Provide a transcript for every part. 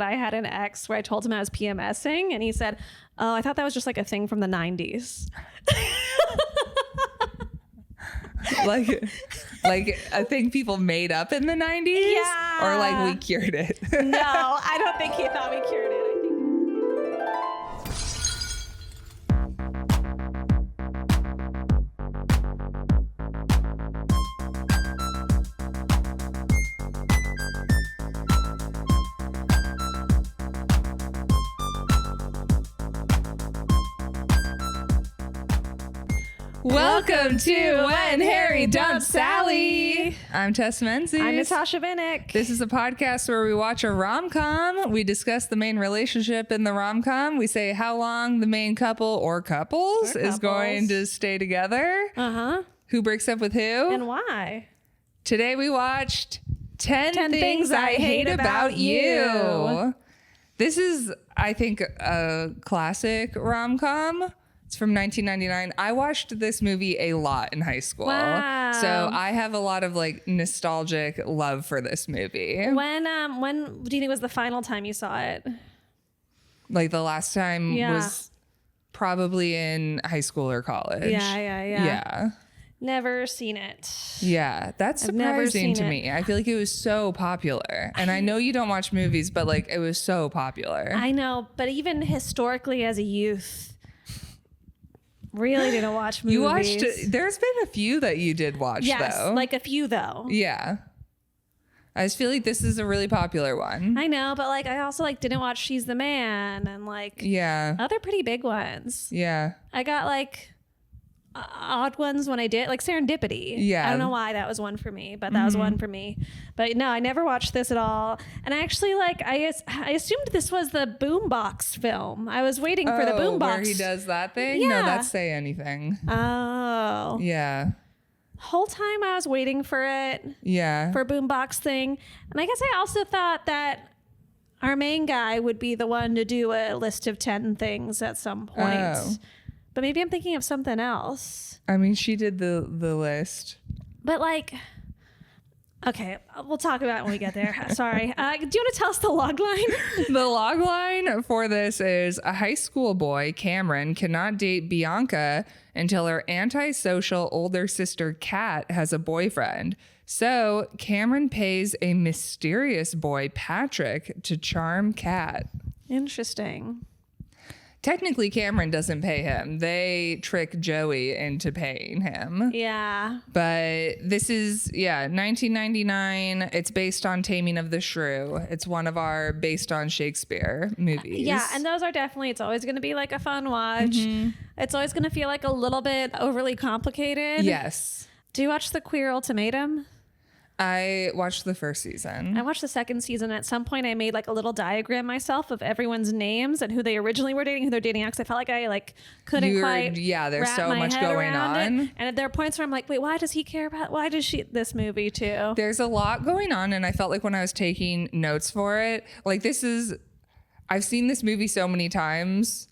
I had an ex where I told him I was PMSing and he said, oh, I thought that was just like a thing from the 90s. like a thing people made up in the 90s? Yeah. Or like we cured it? No, I don't think he thought we cured it. Welcome to When Harry Dumped Sally. I'm Tess Menzies. I'm Natasha Vinnick. This is a podcast where we watch a rom-com. We discuss the main relationship in the rom-com. We say how long the main couple or couples is going to stay together. Uh-huh. Who breaks up with who. And why. Today we watched 10 Things I Hate About You. This is, I think, a classic rom-com. It's from 1999. I watched this movie a lot in high school. Wow. So I have a lot of like nostalgic love for this movie. When do you think was the final time you saw it? Like the last time was probably in high school or college. Yeah. Never seen it. Yeah, that's surprising to me. I feel like it was so popular. And I know you don't watch movies, but like it was so popular. I know, but even historically as a youth, really didn't watch movies. You watched, there's been a few that you did watch, though. Like a few, though. Yeah. I just feel like this is a really popular one. I know, but like I also like didn't watch She's the Man and like other pretty big ones. Yeah. I got like odd ones when I did, like Serendipity. Yeah. I don't know why that was one for me, but that was one for me. But no, I never watched this at all. And I actually like, I assumed this was the Boombox film. I was waiting for the Boombox. Where he does that thing? Yeah. No, that's Say Anything. Oh. Yeah. Whole time I was waiting for it. Yeah. For Boombox thing. And I guess I also thought that our main guy would be the one to do a list of 10 things at some point. Oh. But maybe I'm thinking of something else. I mean, she did the list. But like, okay, we'll talk about it when we get there. Sorry. Do you want to tell us the log line? The log line for this is a high school boy, Cameron, cannot date Bianca until her antisocial older sister, Kat, has a boyfriend. So Cameron pays a mysterious boy, Patrick, to charm Kat. Interesting. Technically, Cameron doesn't pay him. They trick Joey into paying him. Yeah. But this is, 1999. It's based on Taming of the Shrew. It's one of our based on Shakespeare movies. Yeah, and those are definitely, it's always going to be like a fun watch. Mm-hmm. It's always going to feel like a little bit overly complicated. Yes. Do you watch The Queer Ultimatum? I watched the first season. I watched the second season. At some point, I made like a little diagram myself of everyone's names and who they originally were dating, who they're dating next. I felt like I like couldn't quite. Yeah, there's wrap so my much head going around on. it. And there are points where I'm like, wait, why does he care about? Why does she this movie too? There's a lot going on, and I felt like when I was taking notes for it, like I've seen this movie so many times.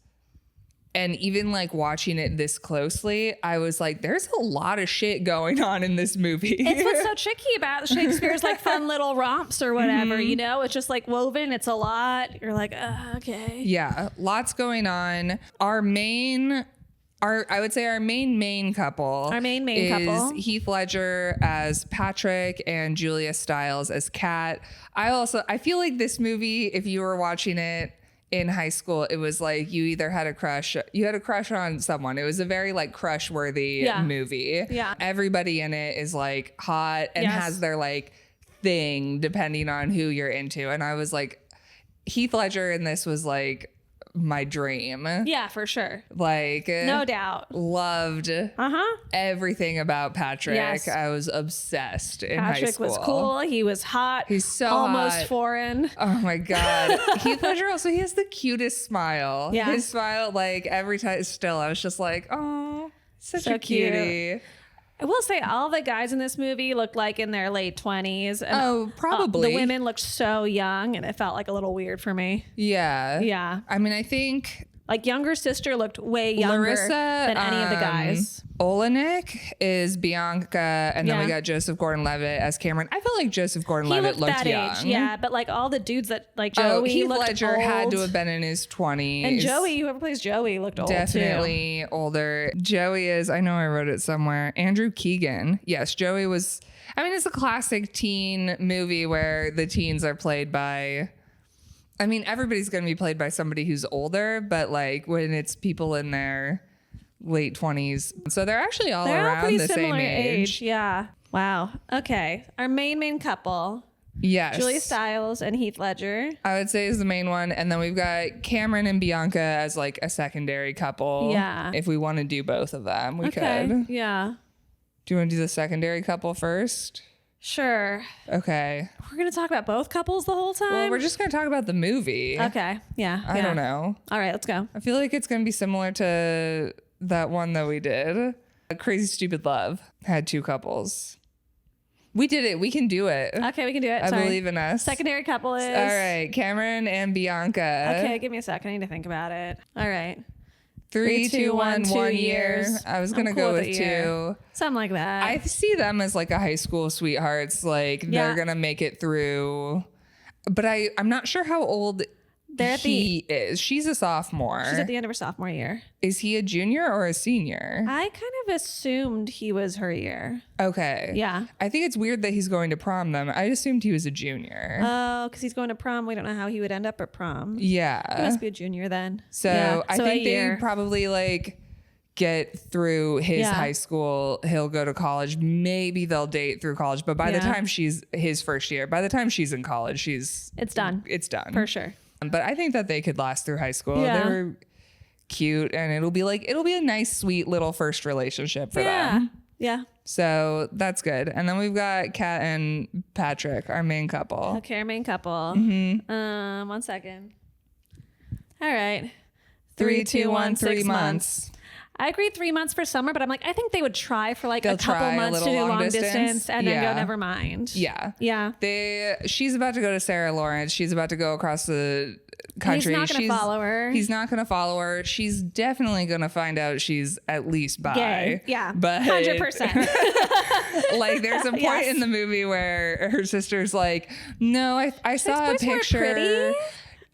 And even like watching it this closely, I was like, there's a lot of shit going on in this movie. It's what's so tricky about Shakespeare's like fun little romps or whatever, you know? It's just like woven. It's a lot. You're like, okay. Yeah, lots going on. I would say our main couple. Our main is couple. Heath Ledger as Patrick and Julia Stiles as Kat. I feel like this movie, if you were watching it in high school, it was like you either had a crush on someone. It was a very like crush worthy movie. Yeah. Everybody in it is like hot and has their like thing depending on who you're into. And I was like, Heath Ledger in this was like my dream. Yeah, for sure. Like, no doubt. Loved everything about Patrick. Yes. I was obsessed in high Patrick school. was cool. He was hot. He's so almost hot. Foreign. Oh my God. Heath Ledger also, he has the cutest smile. Yeah. His smile, like every time, still, I was just like, oh, such a cutie. Cute. I will say all the guys in this movie looked like in their late 20s. And, oh, probably. The women looked so young and it felt like a little weird for me. Yeah. Yeah. I mean, I think Like, younger sister looked way younger than any of the guys. Olenek is Bianca, and then we got Joseph Gordon-Levitt as Cameron. I felt like Joseph Gordon-Levitt looked that young. age, yeah, but like all the dudes that like Joey Heath looked Ledger old. had to have been in his 20s. And Joey, whoever plays Joey, looked old definitely older. Joey is, I know I wrote it somewhere, Andrew Keegan. Yes, Joey was, I mean, it's a classic teen movie where the teens are played by, I mean, everybody's going to be played by somebody who's older, but like when it's people in their late 20s. So they're actually all around the same age. Yeah. Wow. Okay. Our main couple. Yes. Julia Stiles and Heath Ledger. I would say is the main one. And then we've got Cameron and Bianca as like a secondary couple. Yeah. If we want to do both of them, we could. Yeah. Do you want to do the secondary couple first? Sure. Okay. We're going to talk about both couples the whole time? Well, we're just going to talk about the movie. Okay. Yeah. I don't know. All right, let's go. I feel like it's going to be similar to that one that we did. Crazy Stupid Love had 2 couples. We did it. We can do it. Okay, we can do it. I Sorry. believe in us. Secondary couple is... All right. Cameron and Bianca. Okay, give me a second. I need to think about it. All right. 3, 2, 1, 1 year. I was going to go with 2. Something like that. I see them as like a high school sweethearts. Like they're going to make it through. But I'm not sure how old he is. She's a sophomore. She's at the end of her sophomore year. Is he a junior or a senior? I kind of assumed he was her year. Okay. Yeah. I think it's weird that he's going to prom then. I assumed he was a junior. Oh, because he's going to prom. We don't know how he would end up at prom. Yeah. He must be a junior then. So I think they probably like get through his high school. He'll go to college. Maybe they'll date through college. But by the time she's his first year, by the time she's in college, it's done. It's done. For sure. But I think that they could last through high school. Yeah. They were cute, and it'll be a nice, sweet little first relationship for them. Yeah. So that's good. And then we've got Kat and Patrick, our main couple. Okay, our main couple. 1 second. All right. 3, 2, 1, 3 months. I agreed 3 months for summer, but I'm like, I think they would try for like a couple try months to do long distance and then go, never mind. Yeah. Yeah. She's about to go to Sarah Lawrence. She's about to go across the country. He's not going to follow her. He's not going to follow her. She's definitely going to find out she's at least bi. Gay. Yeah. But 100%. like there's a point in the movie where her sister's like, no, I saw a picture. Pretty.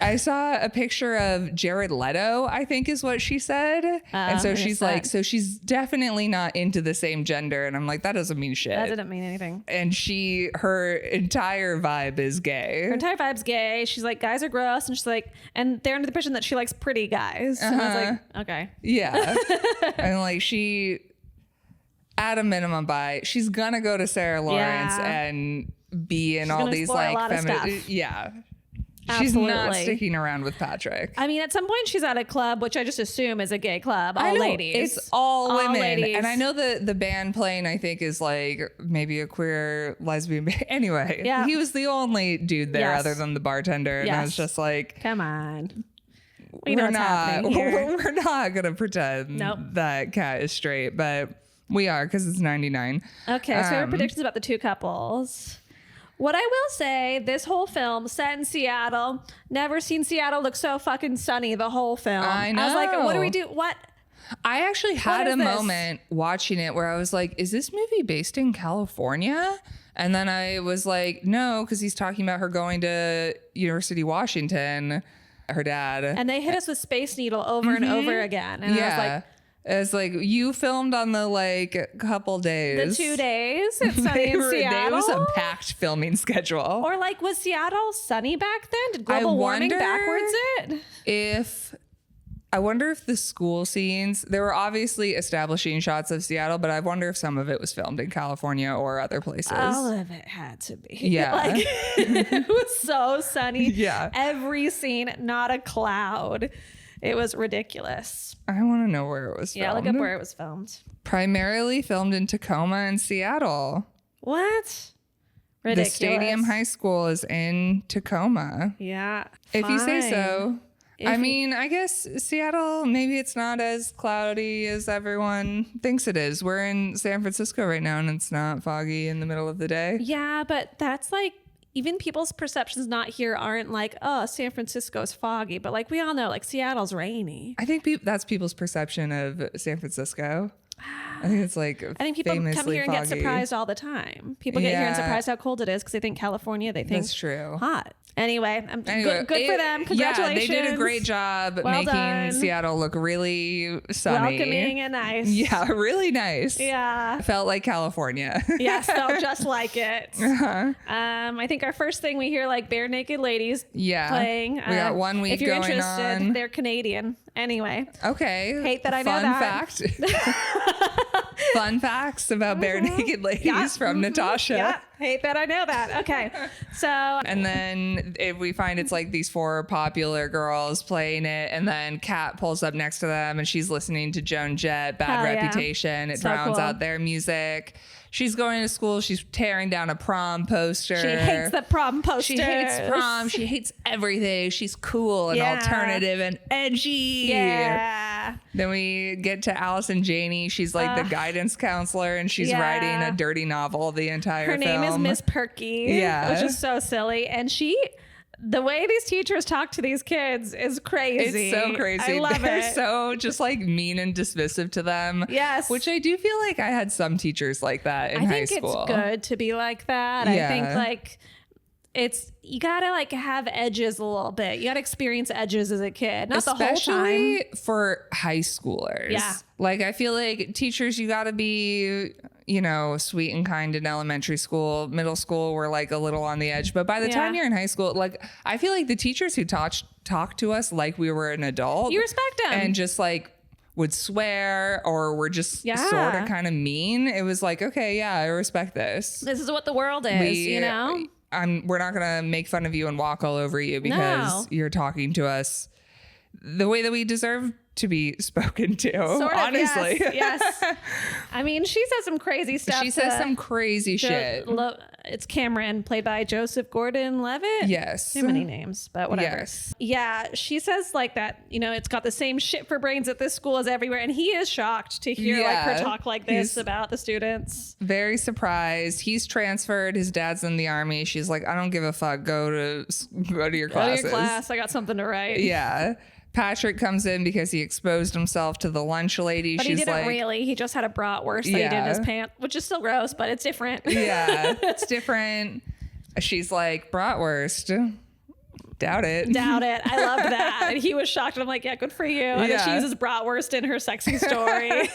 I saw a picture of Jared Leto, I think is what she said. And so she's like, so she's definitely not into the same gender. And I'm like, that doesn't mean shit. That didn't mean anything. And her entire vibe is gay. Her entire vibe's gay. She's like, guys are gross. And she's like, and they're under the impression that she likes pretty guys. And I was like, okay. Yeah. And like she, at a minimum she's gonna go to Sarah Lawrence and be in all these like feminist. Yeah. Absolutely. She's not sticking around with Patrick. I mean, at some point she's at a club, which I just assume is a gay club. All ladies. It's all women. Ladies. And I know the band playing, I think, is like maybe a queer lesbian band. Anyway, he was the only dude there other than the bartender. And I was just like, come on. We're not going to pretend that Kat is straight, but we are because it's 99. Okay, so we have predictions about the 2 couples. What I will say, this whole film set in Seattle, never seen Seattle look so fucking sunny the whole film. I know. I was like, what do we do? What? I actually had a moment watching it where I was like, is this movie based in California? And then I was like, no, because he's talking about her going to University of Washington, her dad. And they hit us with Space Needle over and over again. And I was like, it's like you filmed on the like couple days. The 2 days. It's sunny in Seattle. It was a packed filming schedule. Or like, was Seattle sunny back then? Did global warming backwards it? I wonder if the school scenes, there were obviously establishing shots of Seattle, but I wonder if some of it was filmed in California or other places. All of it had to be. Yeah. Like, it was so sunny. Yeah. Every scene, not a cloud. It was ridiculous. I want to know where it was filmed. Yeah, look up where it was filmed. Primarily filmed in Tacoma and Seattle. What? Ridiculous. The Stadium High School is in Tacoma. Yeah. If you say so. I mean, I guess Seattle, maybe it's not as cloudy as everyone thinks it is. We're in San Francisco right now and it's not foggy in the middle of the day. Yeah, but that's like even people's perceptions not here aren't like, oh, San Francisco's foggy, but like we all know, like Seattle's rainy. I think that's people's perception of San Francisco. I think it's like I think people come here and get surprised all the time. People get here and surprised how cold it is because they think California, they think that's true. Hot. Anyway, good for them. Congratulations. Yeah, they did a great job making done. Seattle look really sunny. Welcoming and nice. Yeah, really nice. Yeah. Felt like California. Yes, felt just like it. Uh-huh. I think our first thing we hear like bare naked ladies playing. We got 1 week if you're going interested, on. They're Canadian. Anyway. Okay. Hate that I know that. Fun fact. Fun facts about bare naked ladies from Natasha. Yeah. Hate that I know that. Okay. So. And then we find it's like these 4 popular girls playing it. And then Kat pulls up next to them and she's listening to Joan Jett, Bad Reputation. It drowns out their music. She's going to school. She's tearing down a prom poster. She hates the prom posters. She hates prom. She hates everything. She's cool and alternative and edgy. Yeah. Then we get to Allison Janney. She's like the guidance counselor and she's writing a dirty novel the entire film. Her name is Miss Perky. Yeah. Which is so silly. And the way these teachers talk to these kids is crazy. It's so crazy. I love They're so just like mean and dismissive to them. Yes. Which I do feel like I had some teachers like that in high school. I think it's good to be like that. Yeah. I think like you gotta like have edges a little bit. You gotta experience edges as a kid, not the whole time. Especially for high schoolers. Yeah. Like I feel like teachers, you gotta be, sweet and kind in elementary school. Middle school, we're like a little on the edge. But by the time you're in high school, like I feel like the teachers who talk to us like we were an adult. You respect them. And just like would swear or were just sort of kind of mean. It was like, okay, yeah, I respect this. This is what the world is, We're not going to make fun of you and walk all over you because you're talking to us the way that we deserve to be spoken to. Sort of, honestly. Yes. I mean, she says some crazy stuff. She says some crazy shit. It's Cameron, played by Joseph Gordon-Levitt. Yes. Too many names, but whatever. Yes. Yeah, she says like that, it's got the same shit for brains at this school as everywhere. And he is shocked to hear like her talk like this about the students. Very surprised. He's transferred. His dad's in the army. She's like, I don't give a fuck. Go to your classes. Go to your class. I got something to write. Yeah. Patrick comes in because he exposed himself to the lunch lady. But She's he didn't really. He just had a bratwurst that he did in his pants, which is still gross, but it's different. Yeah, it's different. She's like, bratwurst. Doubt it. Doubt it. I loved that. And he was shocked. And I'm like, yeah, good for you. And then she uses bratwurst in her sexy story.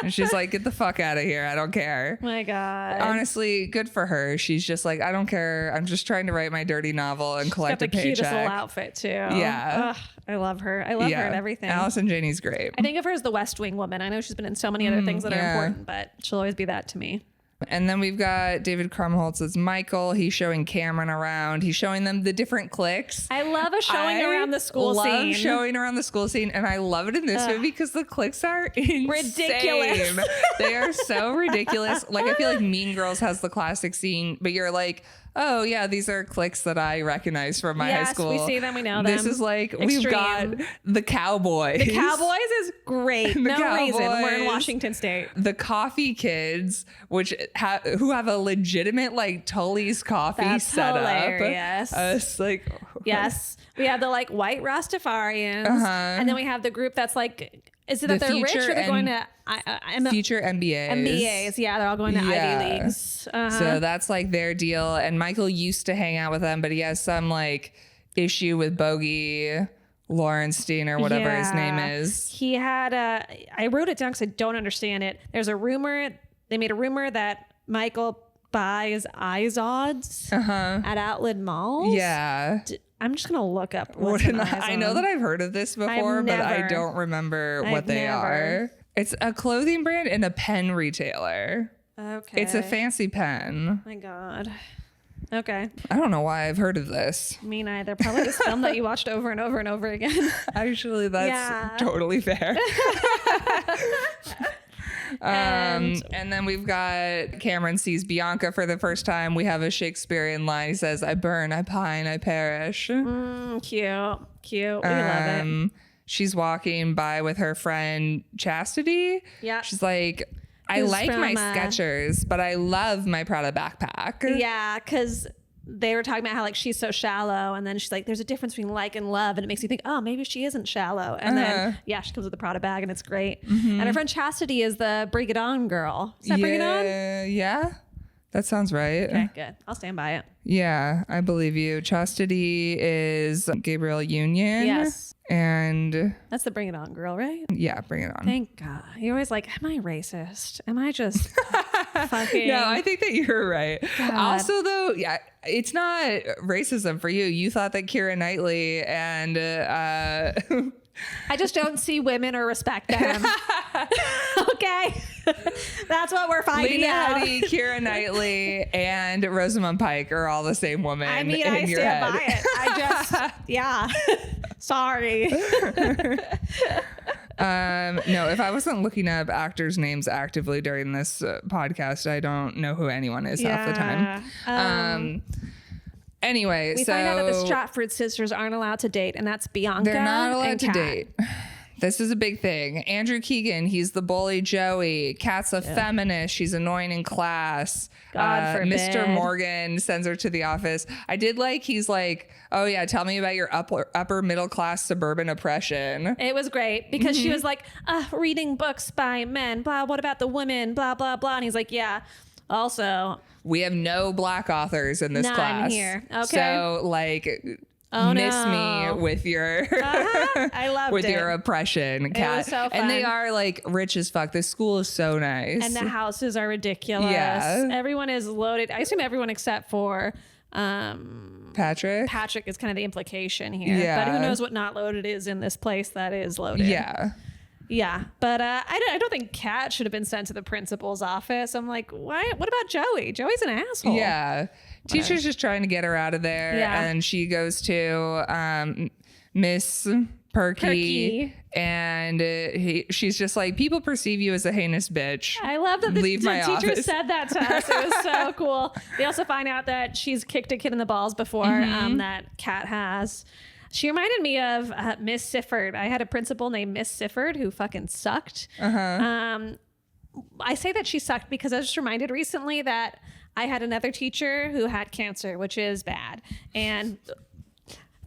And she's like, get the fuck out of here. I don't care. My God. Honestly, good for her. She's just like, I don't care. I'm just trying to write my dirty novel and collect a paycheck. She's got the cutest little outfit too. Yeah. Ugh, I love her. I love her and everything. Allison Janney's great. I think of her as the West Wing woman. I know she's been in so many other things that are important, but she'll always be that to me. And then we've got David Krumholtz as Michael. He's showing Cameron around. He's showing them the different cliques. I love around the school scene. I love showing around the school scene. And I love it in this movie because the cliques are insane. Ridiculous. They are so ridiculous. Like, I feel like Mean Girls has the classic scene, but you're like, oh, yeah, these are cliques that I recognize from my high school. Yes, we see them. We know them. This is like, we've got the Cowboys. The Cowboys is great. No reason. We're in Washington State. The Coffee Kids, who have a legitimate like Tully's coffee set hilarious. Us like yes, we have the like white Rastafarians, and then we have the group that's like, is it that they're rich or they're going to future MBAs? MBAs, yeah, they're all going to Ivy Leagues. So that's like their deal. And Michael used to hang out with them, but he has some like issue with Bogey Lawrenstein or whatever his name is. He had I wrote it down because I don't understand it. There's a rumor. They made a rumor that Michael buys Izods at outlet malls. Yeah. I'm just going to look up what's an Izod. I know that I've heard of this before, but I don't remember what they are. It's a clothing brand and a pen retailer. Okay. It's a fancy pen. My God. Okay. I don't know why I've heard of this. Me neither. Probably this film that you watched over and over and over again. Actually, that's totally fair. And then we've got Cameron sees Bianca for the first time. We have a Shakespearean line. He says, I burn, I pine, I perish. Cute. We love it. She's walking by with her friend Chastity. Yeah. She's like, I like my Skechers, but I love my Prada backpack. Yeah, because they were talking about how like she's so shallow, and then she's like, there's a difference between like and love, and it makes you think, oh, maybe she isn't shallow. And then she comes with the Prada bag, and it's great. And her friend Chastity is the Bring It On girl. Is that Bring It On? Yeah, that sounds right. Okay, good. I'll stand by it. Yeah, I believe you. Chastity is Gabrielle Union. Yes. And that's the Bring It On girl, right? Yeah, Bring It On. Thank God. You're always like, am I racist? Am I just fucking... No, I think that you're right. God. Also, though, yeah, it's not racism for you. You thought that Keira Knightley and... I just don't see women or respect them. Okay. That's what we're finding out. Lena Headey, Keira Knightley, and Rosamund Pike are all the same woman. I mean, in I your stand head. by it. I just, yeah. Sorry. No, if I wasn't looking up actors' names actively during this podcast, I don't know who anyone is half the time. Anyway, we find out that the Stratford sisters aren't allowed to date, and that's Bianca. They're not allowed and to Kat. date. This is a big thing. Andrew Keegan, he's the bully Joey. Kat's a feminist. She's annoying in class. God forbid. Mr. Morgan sends her to the office. I did like, he's like, oh yeah, tell me about your upper middle class suburban oppression. It was great because she was like, reading books by men, blah, what about the women, blah, blah, blah. And he's like, yeah, also... We have no black authors in this None class. here. Okay. So like... miss me with your I loved with it. your oppression, Kat. It was so fun. And they are like rich as fuck. This school is so nice. And the houses are ridiculous. Yeah. Everyone is loaded. I assume everyone except for Patrick. Patrick is kind of the implication here. Yeah. But who knows what not loaded is in this place that is loaded. Yeah. Yeah. But I don't think Kat should have been sent to the principal's office. I'm like, why? What about Joey? Joey's an asshole. Yeah. Teacher's just trying to get her out of there. Yeah. And she goes to Miss Perky. And she's just like, people perceive you as a heinous bitch. I love that the teacher office. said that to us. It was so cool. They also find out that she's kicked a kid in the balls before, that Kat has. She reminded me of Miss Sifford. I had a principal named Miss Sifford who fucking sucked. I say that she sucked because I was just reminded recently that I had another teacher who had cancer, which is bad. And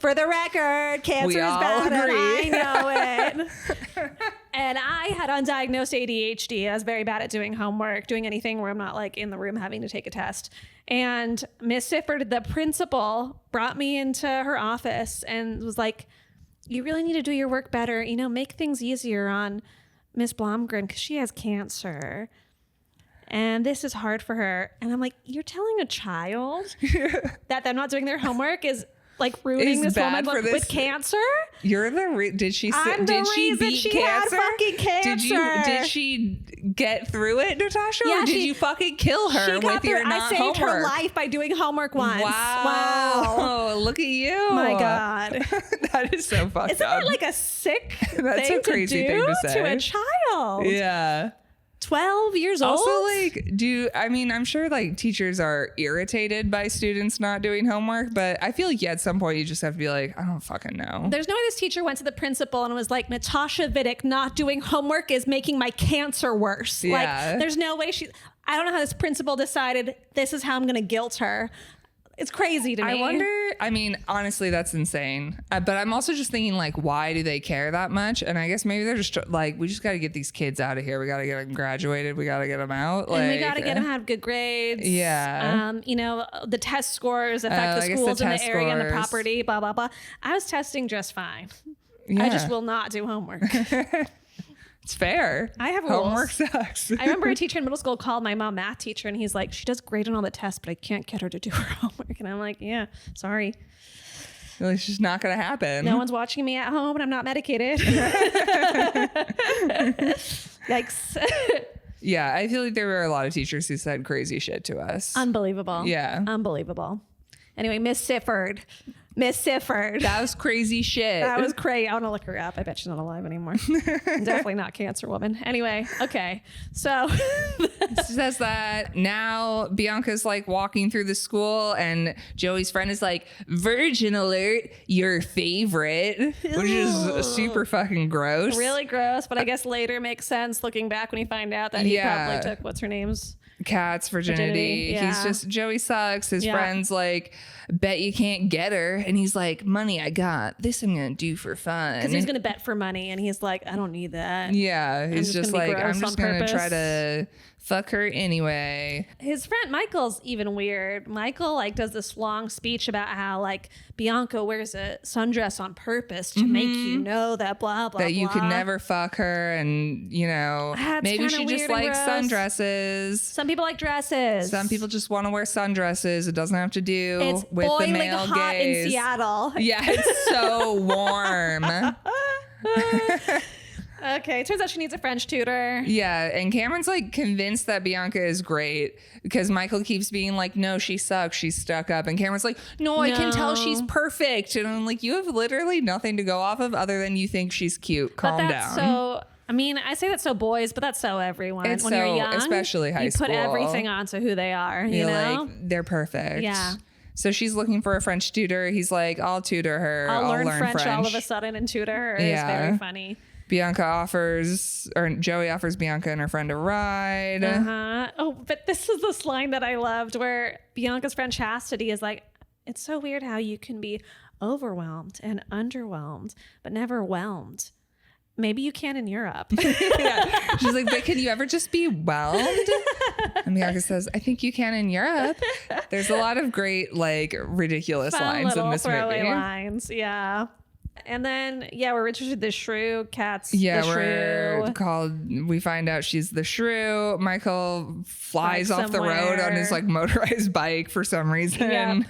for the record, cancer is bad, agree. and I know it. And I had undiagnosed ADHD. I was very bad at doing homework, doing anything where I'm not like in the room having to take a test. And Miss Sifford, the principal, brought me into her office and was like, you really need to do your work better. You know, make things easier on Miss Blomgren because she has cancer. And this is hard for her. And I'm like, you're telling a child that they're not doing their homework is like ruining this woman with cancer? You're the did she I'm did the she reason beat she cancer? had fucking cancer. Did she get through it, Natasha? Yeah, or did you fucking kill her She got with your through. not I saved homework? her life by doing homework once. Wow. Look at you. My God. That is so fucked Isn't up. that like a sick That's thing a crazy to do thing to say. a child? Yeah. 12 years old? Also, like, I'm sure like teachers are irritated by students not doing homework, but I feel like at some point you just have to be like, I don't fucking know. There's no way this teacher went to the principal and was like, Natasha Vidic not doing homework is making my cancer worse. Yeah. Like, there's no way I don't know how this principal decided this is how I'm going to guilt her. It's crazy to me. I wonder, honestly, that's insane. But I'm also just thinking, like, why do they care that much? And I guess maybe they're just like, we just got to get these kids out of here. We got to get them graduated. We got to get them out. And we got to get them have good grades. Yeah. The test scores affect the schools in the area and the scores. property, blah, blah, blah. I was testing just fine. Yeah. I just will not do homework. It's fair. I have rules. Homework sucks. I remember a teacher in middle school called my mom math teacher and he's like, she does great on all the tests, but I can't get her to do her homework. And I'm like, yeah, sorry. It's just not going to happen. No one's watching me at home and I'm not medicated. Yikes. Yeah, I feel like there were a lot of teachers who said crazy shit to us. Unbelievable. Yeah. Unbelievable. Anyway, Miss Sifford. That was crazy shit. That was crazy. I want to look her up. I bet she's not alive anymore. Definitely not cancer woman. Anyway, okay. So says that now Bianca's like walking through the school and Joey's friend is like, virgin alert, your favorite, which is super fucking gross. Really gross, but I guess later makes sense looking back when you find out that he probably took what's her name's Kat's virginity. Yeah. He's just, Joey sucks. His Yeah. friends like, bet you can't get her. And he's like, money I got. This I'm going to do for fun. Because he's going to bet for money. And he's like, I don't need that. Yeah. He's just gonna be like, gross I'm just on going to purpose. try to fuck her anyway. His friend Michael's even weird. Michael like does this long speech about how like Bianca wears a sundress on purpose to make you know that blah blah That you blah. could never fuck her, and you know, That's maybe kinda she just weird and likes gross. sundresses. Some people like dresses. Some people just want to wear sundresses. It doesn't have to do It's with the boiling male hot gaze. in Seattle. Yeah, it's so warm. Okay, turns out she needs a French tutor. Yeah, and Cameron's like convinced that Bianca is great because Michael keeps being like, no, she sucks, she's stuck up. And Cameron's like, no, I can tell she's perfect. And I'm like, you have literally nothing to go off of other than you think she's cute. Calm But that's down. so. I mean, I say that's so boys, but that's so everyone. It's when so- you're young, especially high you put school. everything onto who they are. You You're know, like, they're perfect. Yeah. So she's looking for a French tutor. He's like, I'll tutor her. I'll learn French all of a sudden and tutor her. It's Yeah. very funny. Bianca offers, or Joey offers Bianca and her friend a ride. Oh, but this is this line that I loved where Bianca's friend Chastity is like, it's so weird how you can be overwhelmed and underwhelmed, but never whelmed. Maybe you can in Europe. Yeah. She's like, but can you ever just be whelmed? And Bianca says, I think you can in Europe. There's a lot of great, like, ridiculous Fun lines in little this throwaway movie. lines. Yeah. And then, yeah, we're introduced to the shrew. Kat's Yeah, the we're shrew. called, we find out she's the shrew. Michael flies Like off the road on his like motorized bike for some reason. Yep.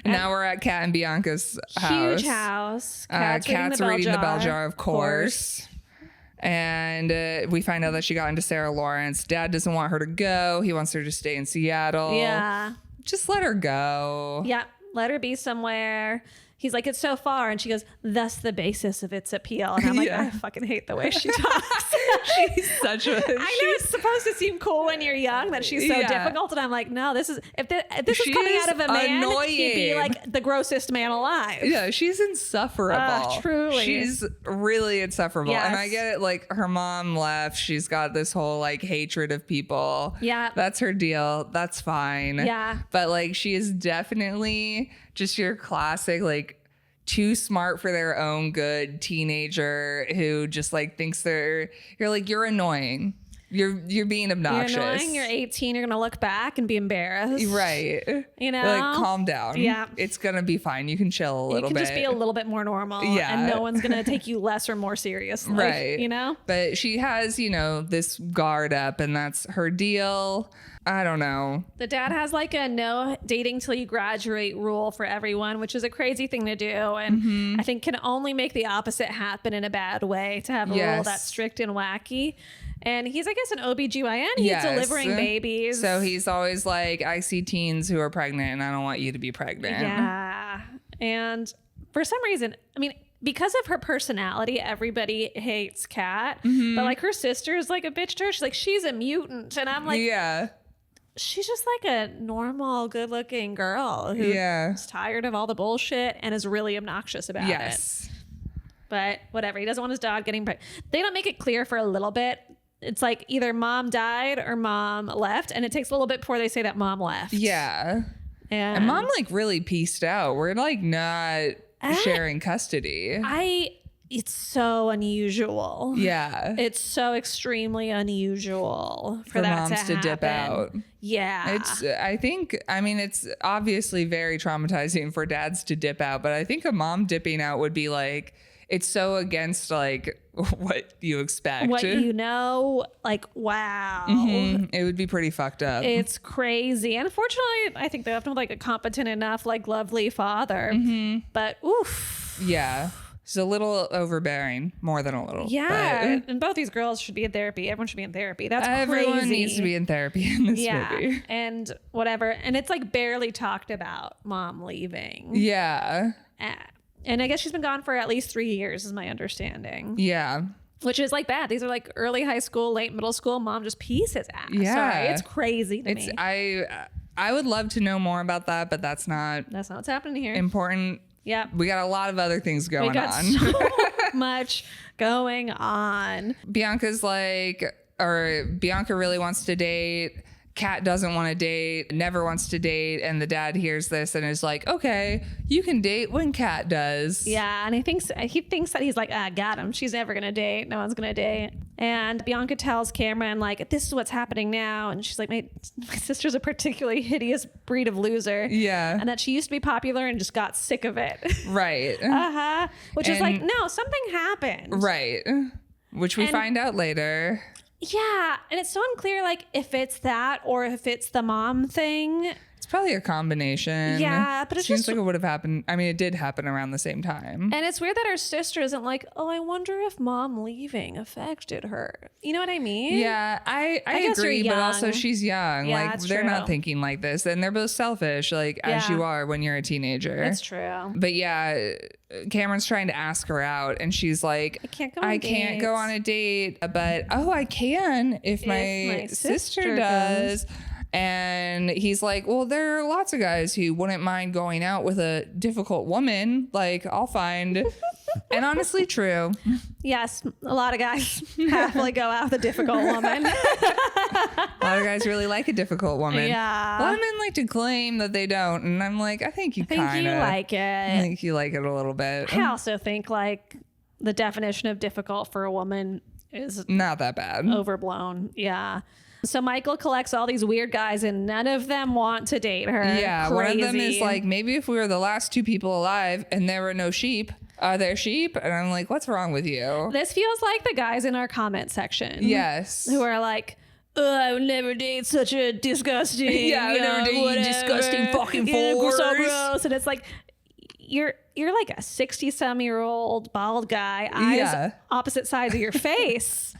Now we're at Kat and Bianca's house. Huge house. Kat's reading the bell jar, of course. And we find out that she got into Sarah Lawrence. Dad doesn't want her to go. He wants her to stay in Seattle. Yeah. Just let her go. Yeah. Let her be somewhere. He's like, it's so far. And she goes, that's the basis of its appeal. And I'm like, Yeah. I fucking hate the way she talks. She's such a... I know it's supposed to seem cool when you're young that she's so Yeah. difficult. And I'm like, no, this is, if this is She coming is out of a man, he'd be annoying. like the grossest man alive. Yeah, she's insufferable. Truly. She's really insufferable. And I Yes. get it, like, her mom left. She's got this whole, like, hatred of people. Yeah. That's her deal. That's fine. Yeah. But, like, she is definitely just your classic, like, too smart for their own good teenager who just, like, thinks you're like, you're annoying. You're being obnoxious. You're annoying. You're 18. You're going to look back and be embarrassed. Right. You know? Like, calm down. Yeah. It's going to be fine. You can chill a little You bit. can just be a little bit more normal. Yeah. And no one's going to take you less or more seriously. Right. You know? But she has, you know, this guard up, and that's her deal. I don't know. The dad has like a no dating till you graduate rule for everyone, which is a crazy thing to do. And I think can only make the opposite happen in a bad way to have a rule Yes. that's strict and wacky. And he's, I guess, an OBGYN. He's Yes. delivering babies. So he's always like, I see teens who are pregnant, and I don't want you to be pregnant. Yeah. And for some reason, I mean, because of her personality, everybody hates Kat. But like her sister is like a bitch to her. She's like, she's a mutant. And I'm like, Yeah. she's just like a normal, good-looking girl who's Yeah. tired of all the bullshit and is really obnoxious about it. Yes. But whatever. He doesn't want his dog getting pregnant. They don't make it clear for a little bit. It's like either mom died or mom left, and it takes a little bit before they say that mom left. Yeah. And mom like really pieced out. We're like not sharing custody. It's so unusual. Yeah. It's so extremely unusual for moms that to happen. dip out. Yeah. It's obviously very traumatizing for dads to dip out, but I think a mom dipping out would be like, it's so against like what you expect. what you know, like, wow. It would be pretty fucked up. It's crazy. And unfortunately, I think they have to have like a competent enough, like lovely father. But oof. Yeah. It's a little overbearing, more than a little. Yeah. But And both these girls should be in therapy. Everyone should be in therapy. That's everyone crazy. needs to be in therapy in this movie. And whatever. And it's like barely talked about mom leaving. Yeah. And I guess she's been gone for at least 3 years, is my understanding. Yeah. Which is like bad. These are like early high school, late middle school. Mom just pees his ass. Yeah. Sorry, it's crazy to me. I would love to know more about that, but that's not That's not what's happening here. important. Yeah. We got a lot of other things going We got on. so much going on. Bianca really wants to date Kat doesn't want to date, never wants to date, and the dad hears this and is like, okay, you can date when Kat does. Yeah, and he thinks that he's like, got him. She's never gonna date. No one's gonna date. And Bianca tells Cameron, like, this is what's happening now. And she's like, my sister's a particularly hideous breed of loser. Yeah. And that she used to be popular and just got sick of it. Right. Which is like, no, something happened. Right. Which we find out later. Yeah. And it's so unclear, like, if it's that or if it's the mom thing. It's probably a combination. Yeah, but it seems just like it would have happened. I mean, it did happen around the same time. And it's weird that her sister isn't like, oh, I wonder if mom leaving affected her. You know what I mean? Yeah, I guess you're agree, but also young. she's young. Yeah, like that's they're not true. thinking like this, and they're both selfish, like as Yeah. you are when you're a teenager. It's true. But yeah, Cameron's trying to ask her out, and she's like, I can't go on a date, but I can if my sister does. And he's like, well, there are lots of guys who wouldn't mind going out with a difficult woman. Like, I'll find. And honestly, true. Yes, a lot of guys happily go out with a difficult woman. A lot of guys really like a difficult woman. Yeah. A lot of men like to claim that they don't. And I'm like, I think you I think kind you of like I it. think you like it a little bit. I also think like the definition of difficult for a woman is Not that bad. overblown. Yeah. So Michael collects all these weird guys and none of them want to date her. Yeah, Crazy. one of them is like, maybe if we were the last two people alive and there were no sheep, are there sheep? And I'm like, what's wrong with you? This feels like the guys in our comment section. Yes. Who are like, I would never date such a disgusting. Yeah, I would never date you whatever. disgusting fucking Yeah, force. so gross. And it's like, you're like a 60-some-year-old bald guy, eyes Yeah. opposite sides of your face.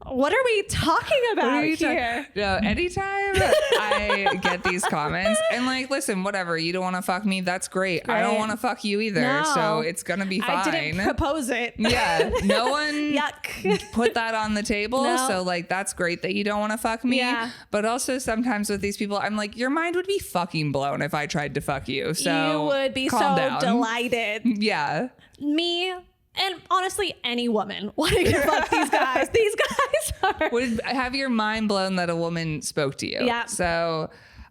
What are we talking about here? No, anytime I get these comments and like, listen, whatever, you don't want to fuck me, that's great. I don't Right. want to fuck you either, No. so it's gonna be fine. I didn't propose it. Yeah, no one Yuck. put that on the table. No. So like, that's great that you don't want to fuck me. Yeah. But also sometimes with these people, I'm like, your mind would be fucking blown if I tried to fuck you. So You would be calm so down. delighted. Yeah. Me and honestly any woman wanting to fuck these guys. These guys are. Would have your mind blown that a woman spoke to you. Yeah. So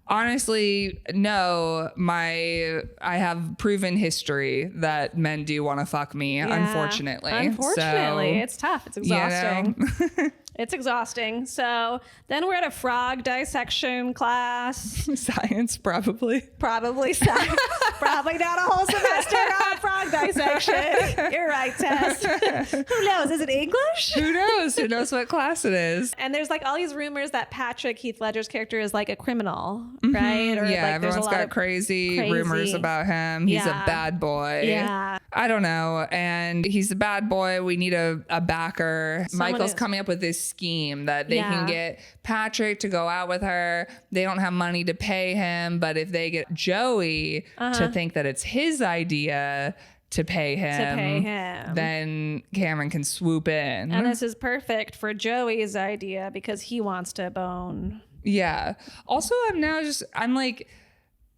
honestly, no, I have proven history that men do want to fuck me, Yeah. unfortunately. Unfortunately, So, it's tough. It's you exhausting. know. It's exhausting. So then we're at a frog dissection class. Science, probably. Probably probably not a whole semester on frog dissection. You're right, Tess. Who knows? Is it English? Who knows? Who knows what class it is? And there's like all these rumors that Patrick, Heath Ledger's character, is like a criminal, right? Or Yeah, like there's a everyone's lot got of crazy rumors about him. He's Yeah. a bad boy. Yeah. I don't know. And he's a bad boy. We need a backer. Michael's coming up with this scheme that they can get Patrick to go out with her. They don't have money to pay him, but if they get Joey to think that it's his idea to pay him, then Cameron can swoop in. And this is perfect for Joey's idea because he wants to bone. Yeah. Also, I'm like,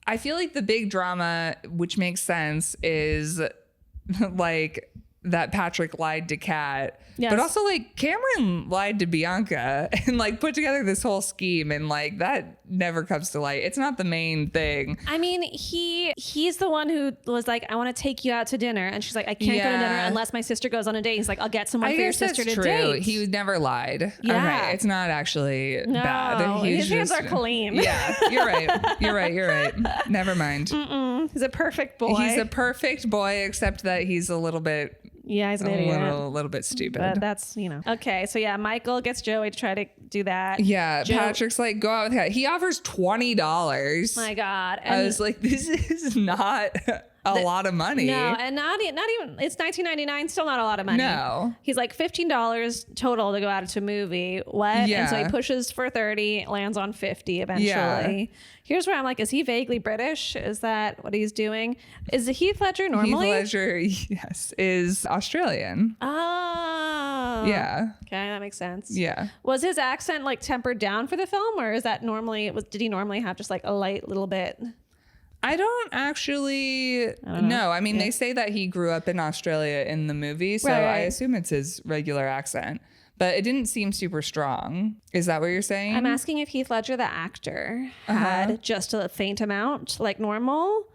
I feel like the big drama, which makes sense, is like that Patrick lied to Kat. Yes. But also like Cameron lied to Bianca and like put together this whole scheme, and like that never comes to light. It's not the main thing. I mean, he's the one who was like, I want to take you out to dinner. And she's like, I can't go to dinner unless my sister goes on a date. He's like, I'll get someone I for your guess that's sister to true. date. He never lied. Yeah. Okay. It's not actually No, bad. his hands are clean. Yeah, you're right. You're right. Never mind. He's a perfect boy. He's a perfect boy, except that he's a little bit Yeah, he's an idiot. A little bit stupid. But that's, Okay, so yeah, Michael gets Joey to try to do that. Yeah, Patrick's like, go out with Kat. He offers $20. My God. I was like, this is not a lot of money. No, and not even, it's $19.99, still not a lot of money. No. He's like $15 total to go out to a movie. What? Yeah. And so he pushes for 30, lands on 50 eventually. Yeah. Here's where I'm like, is he vaguely British? Is that what he's doing? Is Heath Ledger normally? Heath Ledger, yes, is Australian. Oh. Yeah. Okay, that makes sense. Yeah. Was his accent like tempered down for the film, or is that normally did he normally have just like a light little bit? I don't actually know. I mean, they say that he grew up in Australia in the movie, so Right. I assume it's his regular accent. but it didn't seem super strong. Is that what you're saying? I'm asking if Heath Ledger, the actor, had just a faint amount, like normal,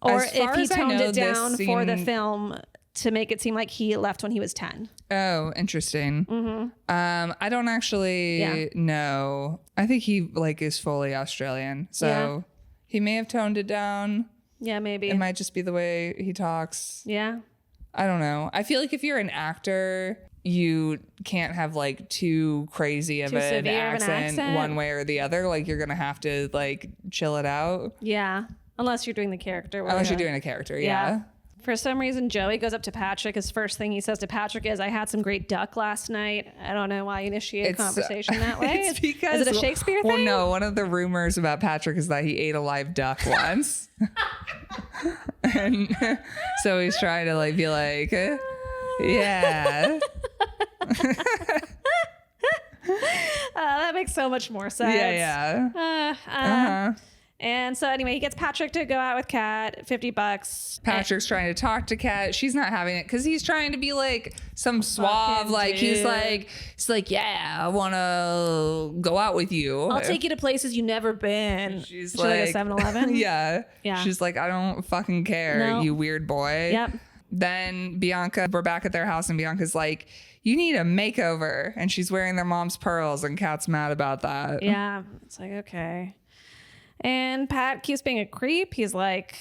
or As far if he as I toned know, it down this for the seemed- film to make it seem like he left when he was 10. Oh, interesting. I don't actually know. I think he like is fully Australian, so he may have toned it down. Yeah, maybe. It might just be the way he talks. Yeah. I don't know. I feel like if you're an actor, you can't have like too crazy of Too an severe of an accent accent. one way or the other. Like you're gonna have to like chill it out. Yeah. Unless you're doing the character. where Unless you're doing a character, yeah. For some reason, Joey goes up to Patrick. His first thing he says to Patrick is, "I had some great duck last night." I don't know why you initiate a conversation that way. It's because is it a Shakespeare thing? Well, no. One of the rumors about Patrick is that he ate a live duck once, and so he's trying to like be like, yeah, That makes so much more sense. yeah. And so anyway, he gets Patrick to go out with Kat, $50. Patrick's trying to talk to Kat. She's not having it because he's trying to be like some suave, Fucking like he's dude. like, yeah, I want to go out with you. I'll take you to places you've never been. She's Should I like, go 7-Eleven? Yeah. Yeah. She's like, I don't fucking care, No. you weird boy. Yep. Then Bianca, we're back at their house and Bianca's like, you need a makeover. And she's wearing their mom's pearls and Kat's mad about that. Yeah. It's like, okay. And Pat keeps being a creep. He's like,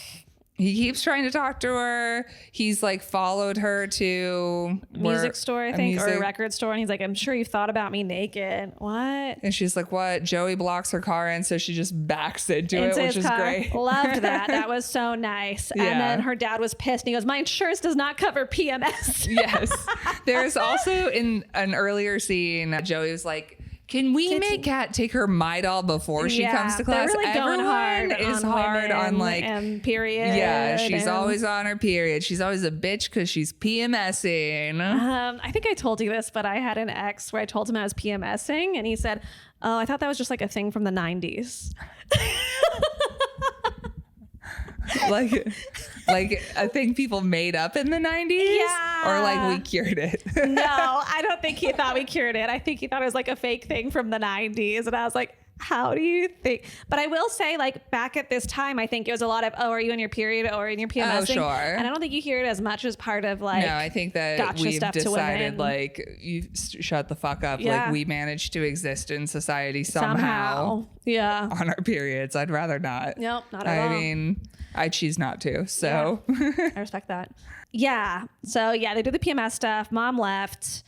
He keeps trying to talk to her. He's like followed her to music store, I think, or a music- record store. And he's like, I'm sure you've thought about me naked. What? And she's like, what? Joey blocks her car in, so she just backs into it, Into which his is car. great. Loved that. That was so nice. Yeah. And then her dad was pissed. And he goes, my insurance does not cover PMS. Yes. There's also in an earlier scene, Joey was like, can we make Kat take her Midol before she comes to class? They're really going hard is on hard women on like, and period. yeah, she's and, always on her period. She's always a bitch because she's PMSing. I think I told you this, but I had an ex where I told him I was PMSing, and he said, "Oh, I thought that was just like a thing from the '90s." like a thing people made up in the 90s? Yeah. Or like we cured it? No, I don't think he thought we cured it. I think he thought it was like a fake thing from the 90s. And I was like, how do you think? But I will say, like, back at this time, I think it was a lot of, oh, are you in your period or in your PMS? Oh, sure. And I don't think you hear it as much as part of like, No, I think that gotcha we've stuff to women. decided like you shut the fuck up. Yeah. Like we managed to exist in society somehow Yeah. on our periods. I'd rather not. Nope, not at all. I mean, I choose not to. So I respect that. Yeah. So yeah, they do the PMS stuff. Mom left.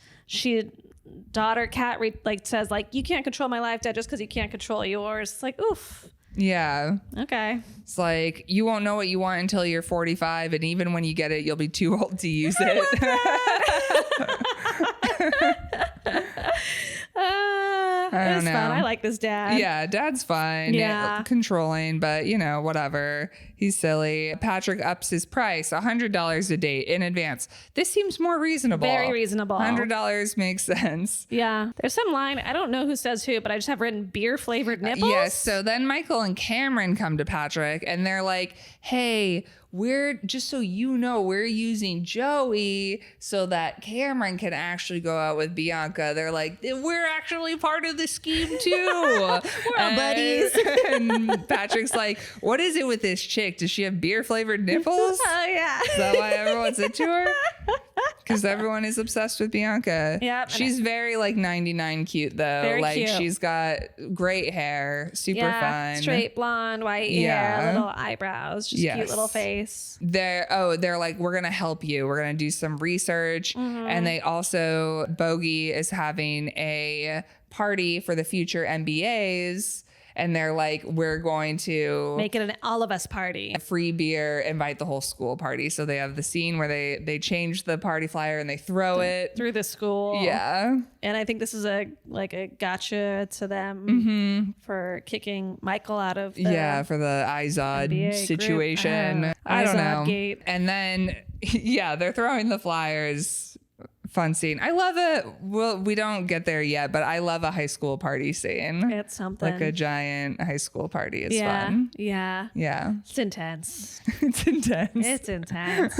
Daughter Kat says like, you can't control my life, Dad, just because you can't control yours. It's like, oof. yeah, Okay. it's like you won't know what you want until you're 45, and even when you get it, you'll be too old to use it. It was know. fun. I like this dad. Yeah, Dad's fine. Yeah. Controlling, but you know, whatever. He's silly. Patrick ups his price, $100 a date in advance. This seems more reasonable. Very reasonable. $100 makes sense. Yeah. There's some line, I don't know who says who, but I just have written beer flavored nipples. Yes. So then Michael and Cameron come to Patrick and they're like, hey, we're just so you know, we're using Joey so that Cameron can actually go out with Bianca. They're like, we're actually part of the scheme too. We're all buddies. And Patrick's like, what is it with this chick? Does she have beer flavored nipples? Oh, yeah. Is that why everyone's into her? Because everyone is obsessed with Bianca. Yep. She's very like 99 cute though. Very like cute. she's got great hair, super fun. Straight blonde, white Yeah. hair, little eyebrows, just Yes. cute little face. They're like, we're gonna help you. We're gonna do some research. And they also, Bogey is having a party for the future MBAs. And they're like, we're going to Make it an all of us party. free beer, invite the whole school party. So they have the scene where they change the party flyer and they throw it. Through the school. Yeah. And I think this is a gotcha to them for kicking Michael out of the Yeah, for the Izod NBA situation. group. I don't know. Izod-gate. And then, yeah, they're throwing the flyers. Fun scene. I love it. Well, we don't get there yet, but I love a high school party scene. It's something. Like a giant high school party is yeah. fun. Yeah. Yeah. It's intense. It's intense. It's intense.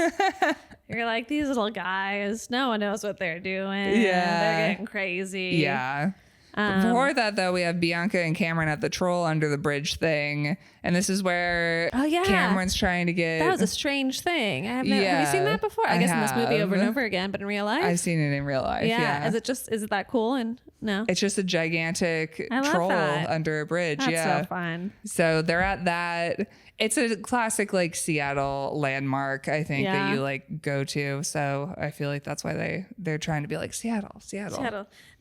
You're like, these little guys, no one knows what they're doing. Yeah. They're getting crazy. Yeah. Before that, though, we have Bianca and Cameron at the troll under the bridge thing. And this is where Cameron's trying to get... That was a strange thing. Have you seen that before? I guess in this movie over and over again, but in real life? I've seen it in real life, yeah. Is it that cool? And no? It's just a gigantic troll under a bridge. That's so fun. So they're at that. It's a classic like Seattle landmark, I think, that you like go to. So I feel like that's why they're trying to be like Seattle.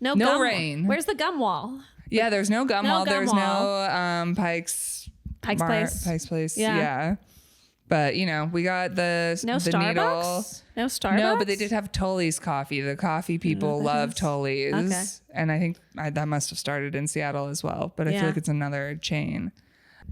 No rain. Where's the gum wall? Yeah, there's no gum wall. There's no Pike's Place. Yeah. But we got the Starbucks? needle. No Starbucks? No, but they did have Tully's coffee. The coffee people love Tully's. Okay. And I think that must have started in Seattle as well. But I feel like it's another chain.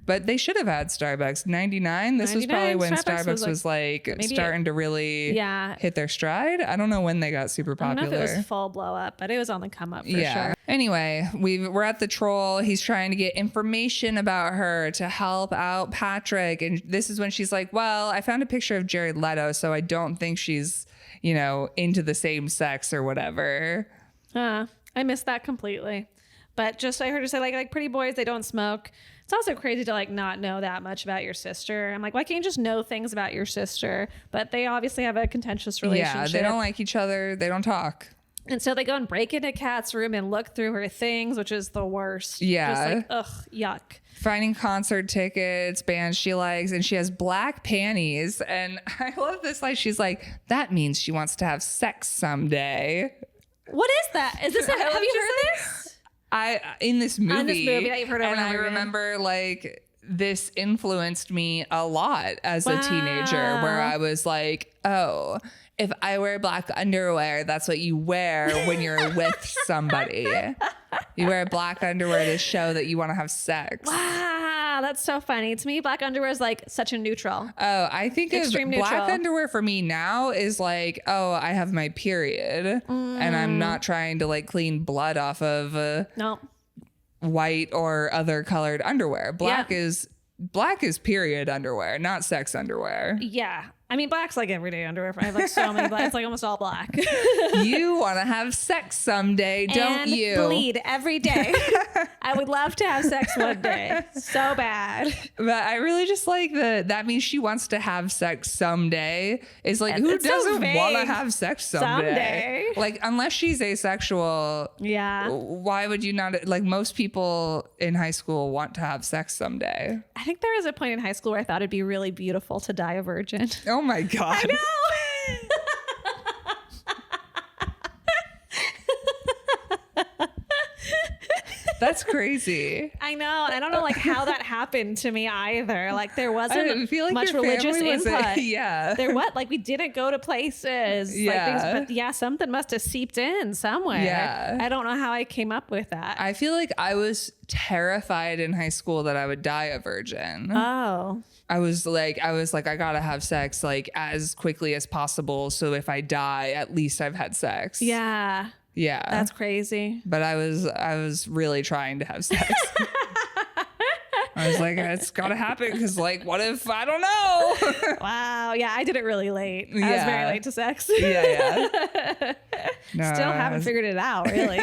But they should have had Starbucks. 99, this was probably when Starbucks was like starting to really hit their stride. I don't know when they got super popular. I don't know if it was full blow up, but it was on the come up for sure. Anyway, we're at the troll. He's trying to get information about her to help out Patrick. And this is when she's like, well, I found a picture of Jared Leto, so I don't think she's, into the same sex or whatever. I missed that completely. But just I heard her say like pretty boys, they don't smoke. It's also crazy to like not know that much about your sister. I'm like, why can't you just know things about your sister? But they obviously have a contentious relationship. Yeah, they don't like each other. They don't talk. And so they go and break into Kat's room and look through her things, which is the worst. Yeah. Just like, ugh, yuck. Finding concert tickets, bands she likes, and she has black panties. And I love this. Like, she's like, that means she wants to have sex someday. What is that? Is this? Have you heard this? In this movie that you've heard over and I remember like this influenced me a lot as a teenager, where I was like, oh, if I wear black underwear, that's what you wear when you're with somebody. You wear black underwear to show that you want to have sex. Wow, that's so funny. To me, black underwear is like such a neutral. Oh, I think extreme black neutral. Underwear for me now is like, oh, I have my period and I'm not trying to like clean blood off of white or other colored underwear. Black is period underwear, not sex underwear. Yeah. I mean, black's like everyday underwear. I have like so many black. It's like almost all black. You want to have sex someday, don't and you? Bleed every day. I would love to have sex one day. So bad. But I really just like that means she wants to have sex someday. It's like, who It's so doesn't vague. want to have sex someday? Like, unless she's asexual. Yeah. Why would you not? Like, most people in high school want to have sex someday. I think there was a point in high school where I thought it'd be really beautiful to die a virgin. Oh my God. I know. That's crazy. I know. And I don't know like how that happened to me either. Like there wasn't feel like much religious input. Yeah. There what? Like we didn't go to places. Yeah. Like things, but yeah, something must have seeped in somewhere. Yeah. I don't know how I came up with that. I feel like I was terrified in high school that I would die a virgin. Oh. I was like, I gotta have sex like as quickly as possible. So if I die, at least I've had sex. Yeah. Yeah. That's crazy. But I was really trying to have sex. I was like, it's gotta happen because like, what if I don't know? Wow. Yeah, I did it really late. I was very late to sex. Yeah. No, Still haven't figured it out, really.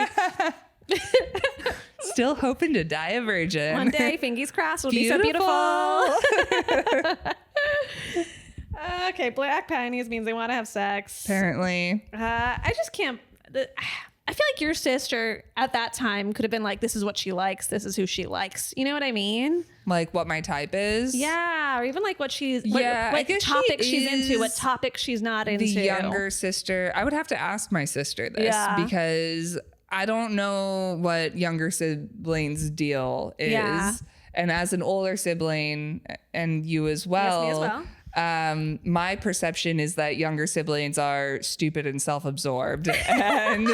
Still hoping to die a virgin. One day, fingers crossed, will be so beautiful. Okay, black panties means they want to have sex. Apparently. I just can't. I feel like your sister at that time could have been like, this is what she likes. This is who she likes. You know what I mean? Like what my type is? Yeah. Or even like what she's, yeah, what topics she's into, what topics she's not into. The younger sister. I would have to ask my sister this because I don't know what younger siblings' deal is. Yeah. And as an older sibling, and you as well. Yes, me as well. My perception is that younger siblings are stupid and self-absorbed. And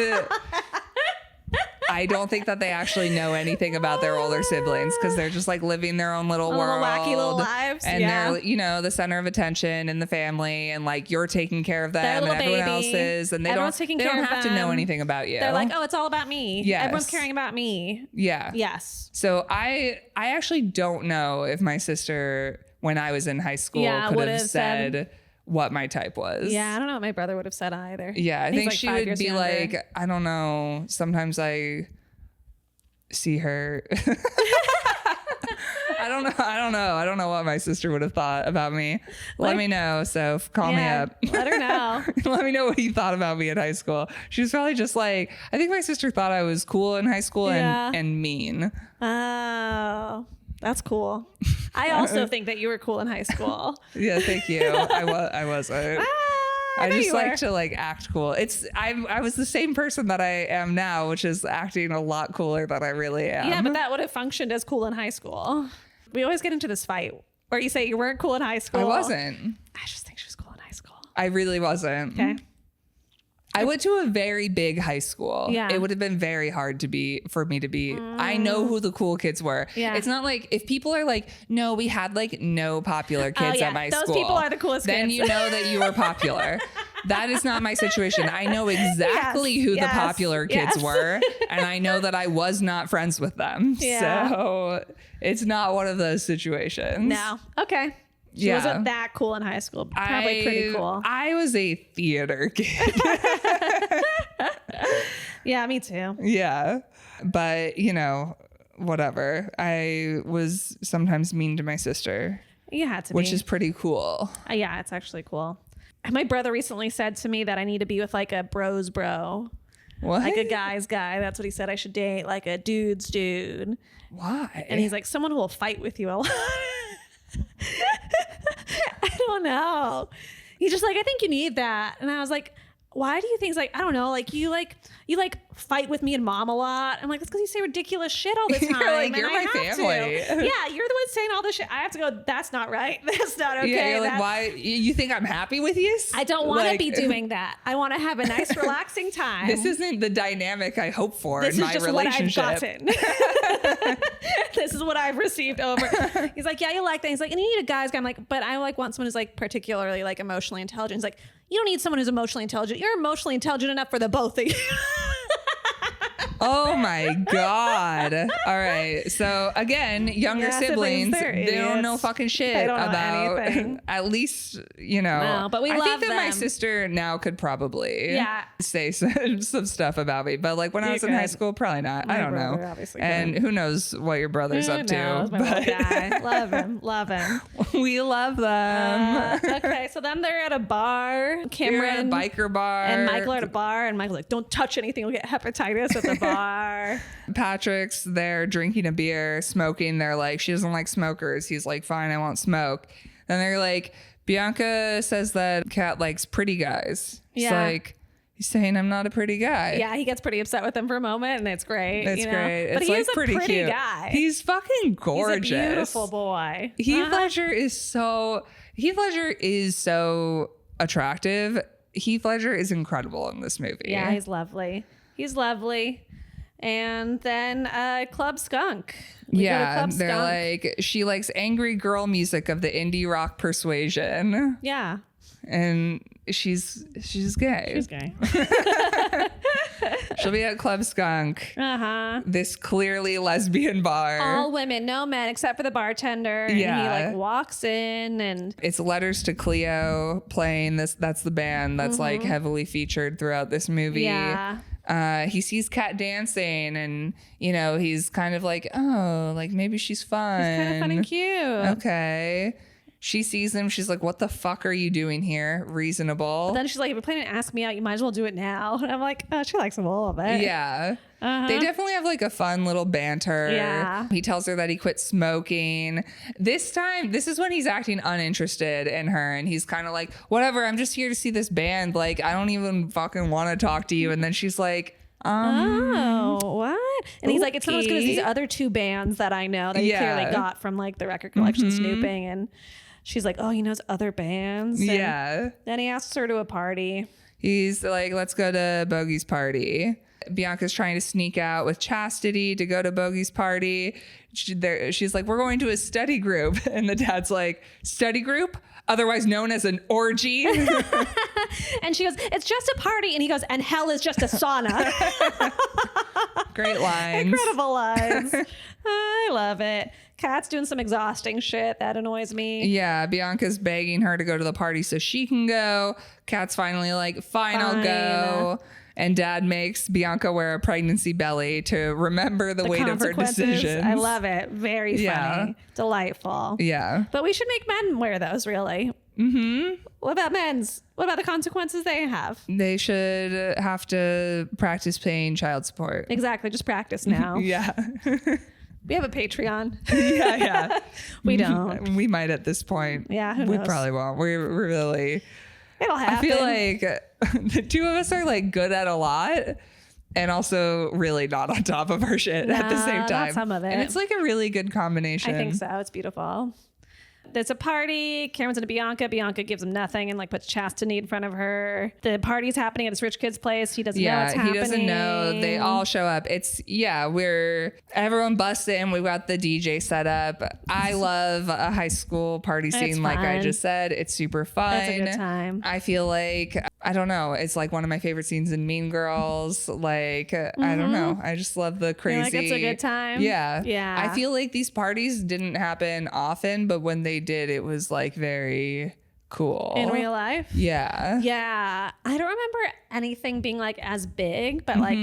I don't think that they actually know anything about their older siblings because they're just like living their own little world. Wacky little lives. And they're, the center of attention in the family, and like you're taking care of them and everyone else is. And they don't have to know anything about you. They're like, oh, it's all about me. Yes. Everyone's caring about me. Yeah. Yes. So I actually don't know if my sister, when I was in high school, could have said what my type was. Yeah, I don't know what my brother would have said either. Yeah, I He's think like she 5 would years be younger. like, I don't know. Sometimes I see her. I don't know what my sister would have thought about me. Let me know. So call me up. Let her know. Let me know what you thought about me in high school. She was probably just like, I think my sister thought I was cool in high school and mean. Oh, that's cool. I also think that you were cool in high school. Yeah, thank you. I wasn't. I just like to like act cool. I was the same person that I am now, which is acting a lot cooler than I really am. Yeah, but that would have functioned as cool in high school. We always get into this fight where you say you weren't cool in high school. I wasn't. I just think she was cool in high school. I really wasn't. Okay. I went to a very big high school. Yeah. It would have been very hard for me to be. I know who the cool kids were. Yeah. It's not like if people are like, no, we had like no popular kids at my school. Those people are the coolest then kids. you know that you were popular. That is not my situation. I know exactly who the popular kids were. And I know that I was not friends with them. Yeah. So it's not one of those situations. No. Okay. She wasn't that cool in high school. Probably pretty cool. I was a theater kid. Yeah, me too. Yeah. But, whatever. I was sometimes mean to my sister. You had to be. Which is pretty cool. Yeah, it's actually cool. My brother recently said to me that I need to be with like a bro's bro. What? Like a guy's guy. That's what he said I should date. Like a dude's dude. Why? And he's like, someone who will fight with you a lot. I don't know. He's just like, I think you need that. And I was like, why do you think? He's like, I don't know. Like you fight with me and mom a lot. I'm like, that's because you say ridiculous shit all the time. You're like, and you're I my have family. to. Yeah, you're the one saying all this shit. I have to go, that's not right. That's not okay. Yeah, you're like, why? You think I'm happy with you? I don't want to be doing that. I want to have a nice, relaxing time. This isn't the dynamic I hope for in my relationship. What I've gotten. This is what I've received over. He's like, yeah, you like that. He's like, and you need a guy's guy. I'm like, but I want someone who's like particularly like emotionally intelligent. He's like, you don't need someone who's emotionally intelligent. You're emotionally intelligent enough for the both of you. Oh my God. All right. So again, younger siblings, they don't know fucking shit They don't know about anything. at least, No, but we I love think that my them. sister now could probably Yeah. say some stuff about me. But like when I was in high school, probably not. I don't know. brother obviously And who knows what your brother's Who up to. knows, my little guy. Love him. We love them. Okay, so then they're at a bar. We're Cameron at a biker bar. and Michael are at a bar, and Michael's like, don't touch anything, you'll get hepatitis at the bar. Patrick's there drinking a beer, smoking. They're like, she doesn't like smokers. He's like, fine, I won't smoke. Then they're like, Bianca says that Kat likes pretty guys. He's Yeah. like, he's saying I'm not a pretty guy. Yeah, he gets pretty upset with them for a moment, and it's great. It's great. But It's he like is a pretty cute. guy. He's fucking gorgeous. He's a beautiful boy. Heath Ledger is so attractive. Heath Ledger is incredible in this movie. Yeah, he's lovely. And then Club Skunk. We go to Club they're Skunk. like, she likes angry girl music of the indie rock persuasion. Yeah. And she's gay. She's gay. She'll be at Club Skunk, this clearly lesbian bar. All women, no men, except for the bartender. Yeah. And he like walks in and It's Letters to Cleo playing this. That's the band that's like heavily featured throughout this movie. yeah. He sees Kat dancing and, he's kind of like, oh, like maybe she's fun. Kind of fun and cute. Okay. She sees him. She's like, what the fuck are you doing here? Reasonable. But then she's like, if you're planning to ask me out, you might as well do it now. And I'm like, oh, she likes him a little bit. Yeah. They definitely have like a fun little banter. Yeah. He tells her that he quit smoking. This time, this is when he's acting uninterested in her. And he's kind of like, whatever, I'm just here to see this band. Like, I don't even fucking want to talk to you. And then she's like, Oh, what? And he's like, it's not as good as these okay. other two bands that I know that he Yeah. clearly got from like the record collection snooping. And she's like, oh, he knows other bands. And yeah. then he asks her to a party. He's like, let's go to Bogey's party. Bianca's trying to sneak out with Chastity to go to Bogey's party. She's like, we're going to a study group. And the dad's like, study group? Otherwise known as an orgy. And she goes, it's just a party. And he goes, and hell is just a sauna. Great lines. Incredible lines. I love it. Kat's doing some exhausting shit. That annoys me. Yeah, Bianca's begging her to go to the party so she can go. Kat's finally like, fine. I'll go. And Dad makes Bianca wear a pregnancy belly to remember the weight of her decisions. I love it. Very funny. Delightful. Yeah. But we should make men wear those, really. Mm-hmm. What about men's? What about the consequences they have? They should have to practice paying child support. Exactly. Just practice now. Yeah. We have a Patreon. Yeah. We don't. We might at this point. Yeah, who We knows? probably won't. We're really... It'll happen. I feel like the two of us are like good at a lot and also really not on top of our shit at the same not time. some of it. And it's like a really good combination. I think so. It's beautiful. There's a party. Cameron's into Bianca. Bianca gives him nothing and like puts chastity in front of her. The party's happening at this rich kid's place. He doesn't know what's happening. He doesn't know. They all show up. Everyone busts in. We've got the DJ set up. I love a high school party scene. Like I just said, it's super fun. It's a good time. I feel like, I don't know. It's like one of my favorite scenes in Mean Girls. Like, I don't know. I just love the crazy. Like it's a good time. Yeah. Yeah. I feel like these parties didn't happen often, but when they did, it was like very cool. In real life? Yeah. Yeah. I don't remember anything being like as big, but like,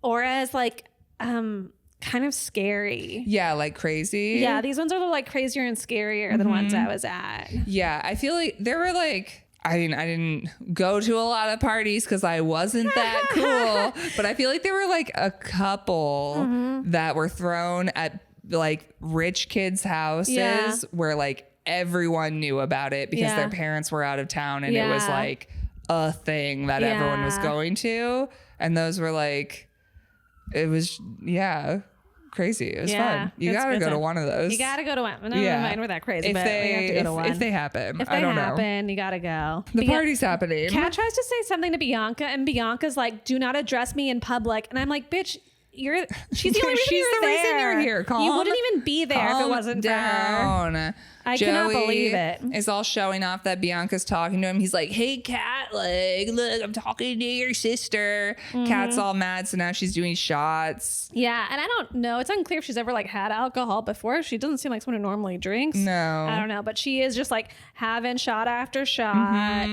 or as like, kind of scary. Yeah, like crazy. Yeah, these ones are like crazier and scarier than ones I was at. Yeah, I feel like there were like, I didn't go to a lot of parties because I wasn't that cool, but I feel like there were like a couple that were thrown at like rich kids' houses where like everyone knew about it because their parents were out of town and it was like a thing that everyone was going to. And those were like, it was, crazy. It was fun. You gotta go to one of those. You gotta go to one. No, mine were that crazy, but we have to go to one. If they happen. If they happen, you gotta go. The party's happening. Kat tries to say something to Bianca, and Bianca's like, "Do not address me in public." And I'm like, "Bitch, she's the only reason you're here. You wouldn't even be there if it wasn't down. for her." I cannot believe it. Is all showing off that Bianca's talking to him. He's like, "Hey, Kat, like, look, I'm talking to your sister." Kat's all mad, so now she's doing shots. Yeah, and I don't know. It's unclear if she's ever like had alcohol before. She doesn't seem like someone who normally drinks. No, I don't know, but she is just like having shot after shot.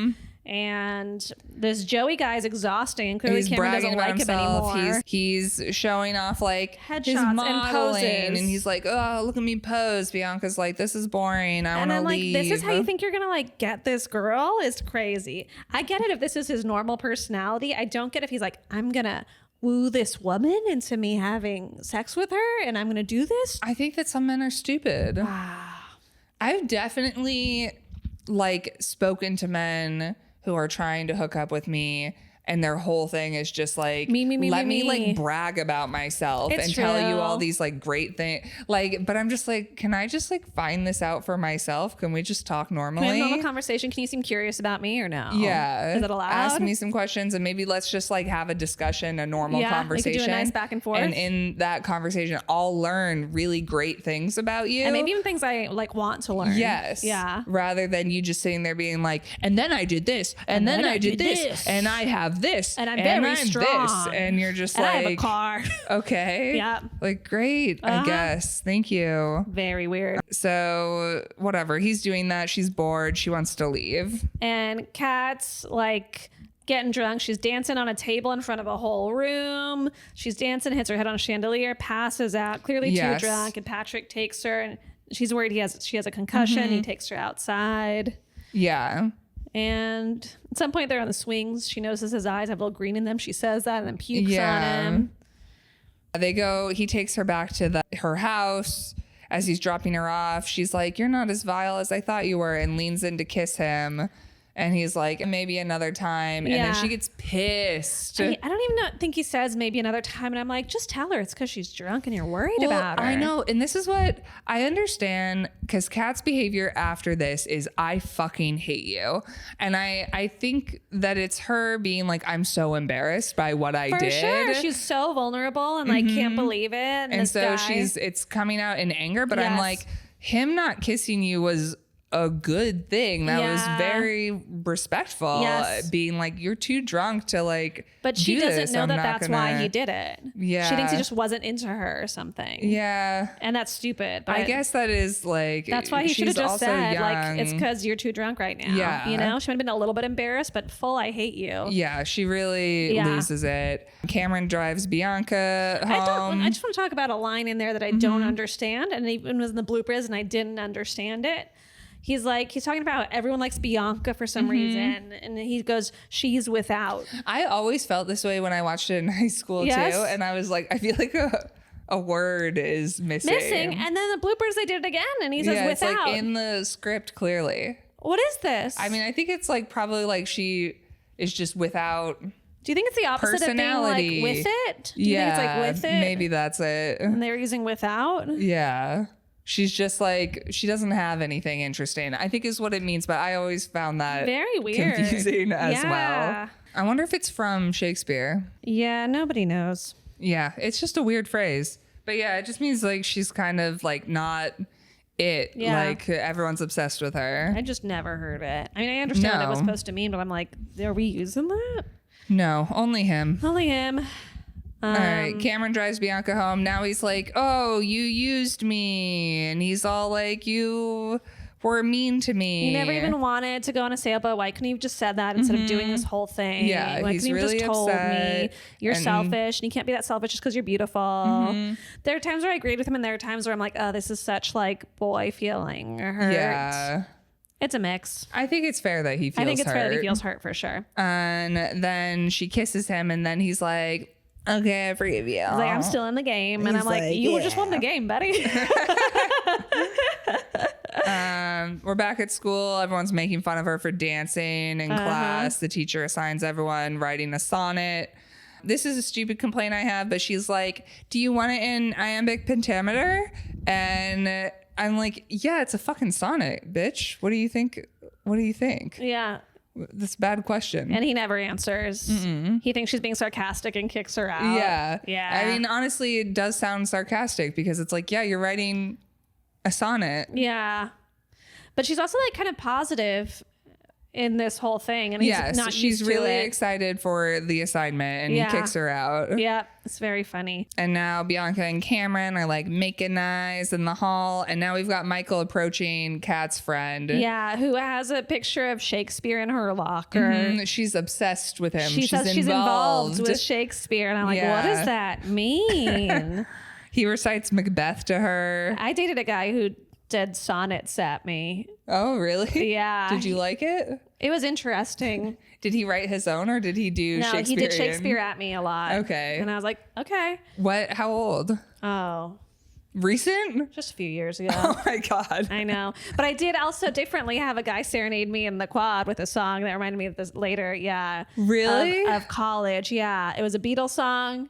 And this Joey guy is exhausting, and clearly Cameron doesn't like him anymore. He's showing off like headshots his modeling, and poses, and he's like, "Oh, look at me pose." Bianca's like, "This is boring. I want to leave." This is how you think you're gonna like get this girl? Is crazy. I get it if this is his normal personality. I don't get if he's like, "I'm gonna woo this woman into me having sex with her, and I'm gonna do this." I think that some men are stupid. I've definitely like spoken to men who are trying to hook up with me, and their whole thing is just like, let me like brag about myself and tell you all these like great things. Like, but I'm just like, can I just like find this out for myself? Can we just talk normally? Can we have a normal conversation? Can you seem curious about me or no? Yeah. Is it allowed? Ask me some questions and maybe let's just like have a discussion, a normal conversation. We could do a nice back and forth. And in that conversation, I'll learn really great things about you. And maybe even things I like want to learn. Yes. Yeah. Rather than you just sitting there being like, and then I did this, and then I did this, and I have this, and I'm very strong, and you're just and like, I have a car. Okay. Yeah. Like, great, I guess. Thank you. Very weird. So whatever. He's doing that. She's bored. She wants to leave. And Kat's like getting drunk. She's dancing on a table in front of a whole room. She's dancing, hits her head on a chandelier, passes out, clearly too drunk. And Patrick takes her, and she's worried she has a concussion. He takes her outside. Yeah. And at some point they're on the swings. She notices his eyes have a little green in them. She says that and then pukes on him. He takes her back to her house. As he's dropping her off, she's like, "You're not as vile as I thought you were," and leans in to kiss him. And he's like, "Maybe another time." And then she gets pissed. I don't even think he says maybe another time. And I'm like, just tell her it's because she's drunk and you're worried about her. I know. And this is what I understand, because Kat's behavior after this is, I fucking hate you. And I think that it's her being like, I'm so embarrassed by what I did. For sure. She's so vulnerable and like can't believe it. And so it's coming out in anger. But I'm like, him not kissing you was a good thing. That was very respectful. Yes. Being like, you're too drunk to like. But she do doesn't this. know I'm that not that's gonna... why he did it. Yeah. She thinks he just wasn't into her or something. Yeah. And that's stupid. But I guess that is like. that's why he should have she's just also said, like, young. it's because you're too drunk right now. Yeah. You know, she might have been a little bit embarrassed, but full, I hate you. Yeah, she really loses it. Cameron drives Bianca home. I just want to talk about a line in there that I don't understand, and it even was in the bloopers, and I didn't understand it. He's talking about everyone likes Bianca for some reason, and he goes, she's without. I always felt this way when I watched it in high school too, and I was like, I feel like a word is missing. And then the bloopers, they did it again, and he says it's without. like in the script clearly. What is this? I mean, I think it's like probably like she is just without. Do you think it's the opposite of being like with it? Do you think it's like with it? Maybe that's it. And they're using without? Yeah. She's just like, she doesn't have anything interesting, I think is what it means. But I always found that very weird, confusing as well. I wonder if it's from Shakespeare. Yeah, nobody knows. Yeah, it's just a weird phrase. But yeah, it just means like she's kind of like not it. Yeah. Like everyone's obsessed with her. I just never heard it. I mean, I understand what it was No. supposed to mean, but I'm like, are we using that? No, only him. Only him. All right, Cameron drives Bianca home. Now he's like, oh, you used me. And he's all like, you were mean to me. He never even wanted to go on a sailboat. Why couldn't he have just said that instead of doing this whole thing? Yeah, Why he's couldn't he have really just told me upset you're and- selfish and you can't be that selfish just because you're beautiful? There are times where I agreed with him, and there are times where I'm like, oh, this is such like boy feeling hurt. Yeah. It's a mix. I think it's fair that he feels I think it's fair that he hurt. feels hurt for sure. And then she kisses him, and then he's like, okay, I forgive you. He's like, I'm still in the game. And I'm like, you just won the game, buddy. We're back at school. Everyone's making fun of her for dancing in class. The teacher assigns everyone writing a sonnet. This is a stupid complaint I have, but she's like, do you want it in iambic pentameter? And I'm like, yeah, it's a fucking sonnet, bitch. What do you think? What do you think? Yeah. That's a bad question. And he never answers. He thinks she's being sarcastic and kicks her out. Yeah. Yeah. I mean, honestly, it does sound sarcastic because it's like, yeah, you're writing a sonnet. Yeah. But she's also like kind of positive in this whole thing. And he's Yes, not she's used to really it. excited for the assignment, and Yeah. he kicks her out. Yeah. It's very funny. And now Bianca and Cameron are like making eyes in the hall. And now we've got Michael approaching Kat's friend. Yeah. Who has a picture of Shakespeare in her locker. She's obsessed with him. She says she's involved with Shakespeare. And I'm like, what does that mean? He recites Macbeth to her. I dated a guy who did sonnets at me. Oh, really? Yeah. Did you like it? It was interesting. Did he write his own, or did he do No, Shakespearean? he did Shakespeare at me a lot. Okay. And I was like, okay. What? How old? Oh, Recent? just a few years ago. Oh my God. I know. But I did also differently have a guy serenade me in the quad with a song that reminded me of this later. Yeah. Really? Of college. Yeah. It was a Beatles song.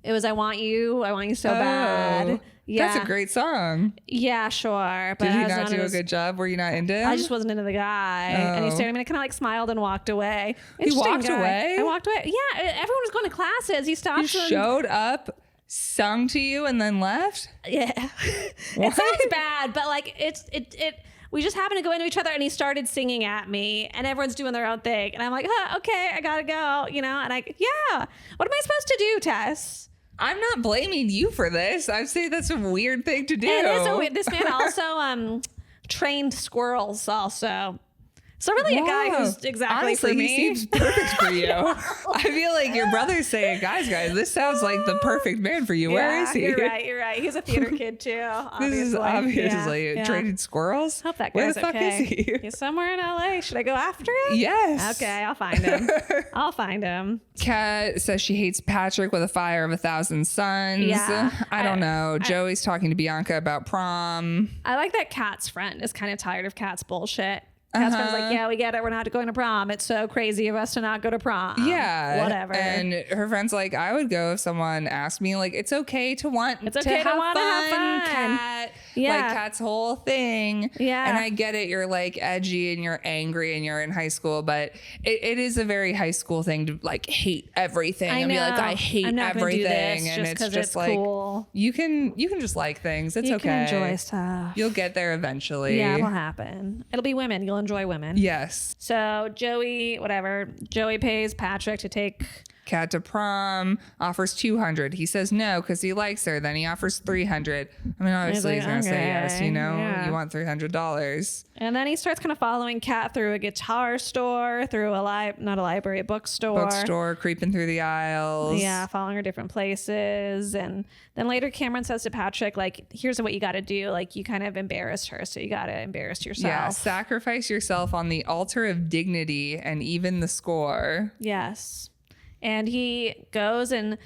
It was I Want You so bad. Yeah. That's a great song. Yeah, sure. But Did I he was not on do a his- good job? Were you not into him? I just wasn't into the guy. And he stared at me and I kind of like smiled and walked away. Interesting walked guy. away? I walked away. Yeah. Everyone was going to classes. He stopped. He showed up, sung to you, and then left? Yeah. It sounds bad, but like we just happened to go into each other and he started singing at me and everyone's doing their own thing. And I'm like, okay, I gotta go, you know? And what am I supposed to do, Tess? I'm not blaming you for this. I'd say that's a weird thing to do. This man also trained squirrels also. So really a guy who's exactly Honestly, for me. he seems perfect for you. I feel like your brother's saying, guys, this sounds like the perfect man for you. Where is he? You're right. He's a theater kid too. This is obviously Yeah. trading squirrels. Hope that Where guy's the fuck okay. is he? He's somewhere in LA. Should I go after him? Yes. Okay, I'll find him. Kat says she hates Patrick with a fire of 1,000 suns. Yeah. I don't know. Joey's talking to Bianca about prom. I like that Kat's friend is kind of tired of Kat's bullshit. Kat's friend's like, yeah, we get it. We're not going to prom. It's so crazy of us to not go to prom. Yeah. Whatever. And her friend's like, I would go if someone asked me. Like, it's okay to want It's okay to have want to have fun. Kat. Yeah. Like Kat's whole thing. Yeah. And I get it. You're like edgy and you're angry and you're in high school, but it is a very high school thing to like hate everything and be like, I hate I'm not gonna do everything. this And just it's 'cause just it's like, cool. you can just like things. It's You okay. can enjoy stuff. You'll get there eventually. Yeah, it'll happen. It'll be women. You'll enjoy women. Yes. So Joey pays Patrick to take. Kat to prom, offers $200. He says no because he likes her. Then he offers $300. I mean, obviously he's going to say yes, you know? Yeah. You want $300. And then he starts kind of following Kat through a guitar store, through not a library, a bookstore. Bookstore, creeping through the aisles. Yeah, following her different places. And then later Cameron says to Patrick, like, here's what you got to do. Like, you kind of embarrassed her, so you got to embarrass yourself. Yeah, sacrifice yourself on the altar of dignity and even the score. Yes. And he goes and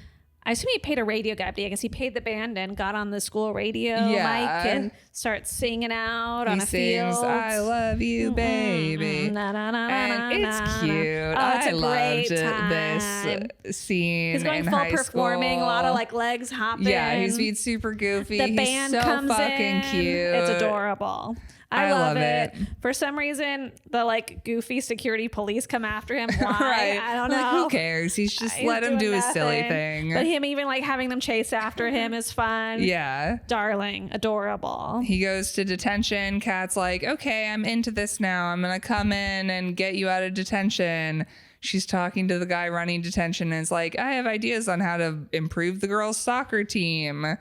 I assume he paid a radio guy, but I guess he paid the band and got on the school radio mic and starts singing out on a sings, field. I love you, baby. And it's cute. I loved this scene. He's going in full high performing, school. a lot of like legs hopping. Yeah, he's being super goofy. The He's band so comes fucking in. cute. It's adorable. I love it. For some reason, the like goofy security police come after him. Why? Right. I don't Like, know. who cares? He's just let him do his silly thing. But him even like having them chase after him is fun. Yeah. Darling. Adorable. He goes to detention. Kat's like, okay, I'm into this now. I'm going to come in and get you out of detention. She's talking to the guy running detention and is like, I have ideas on how to improve the girls' soccer team.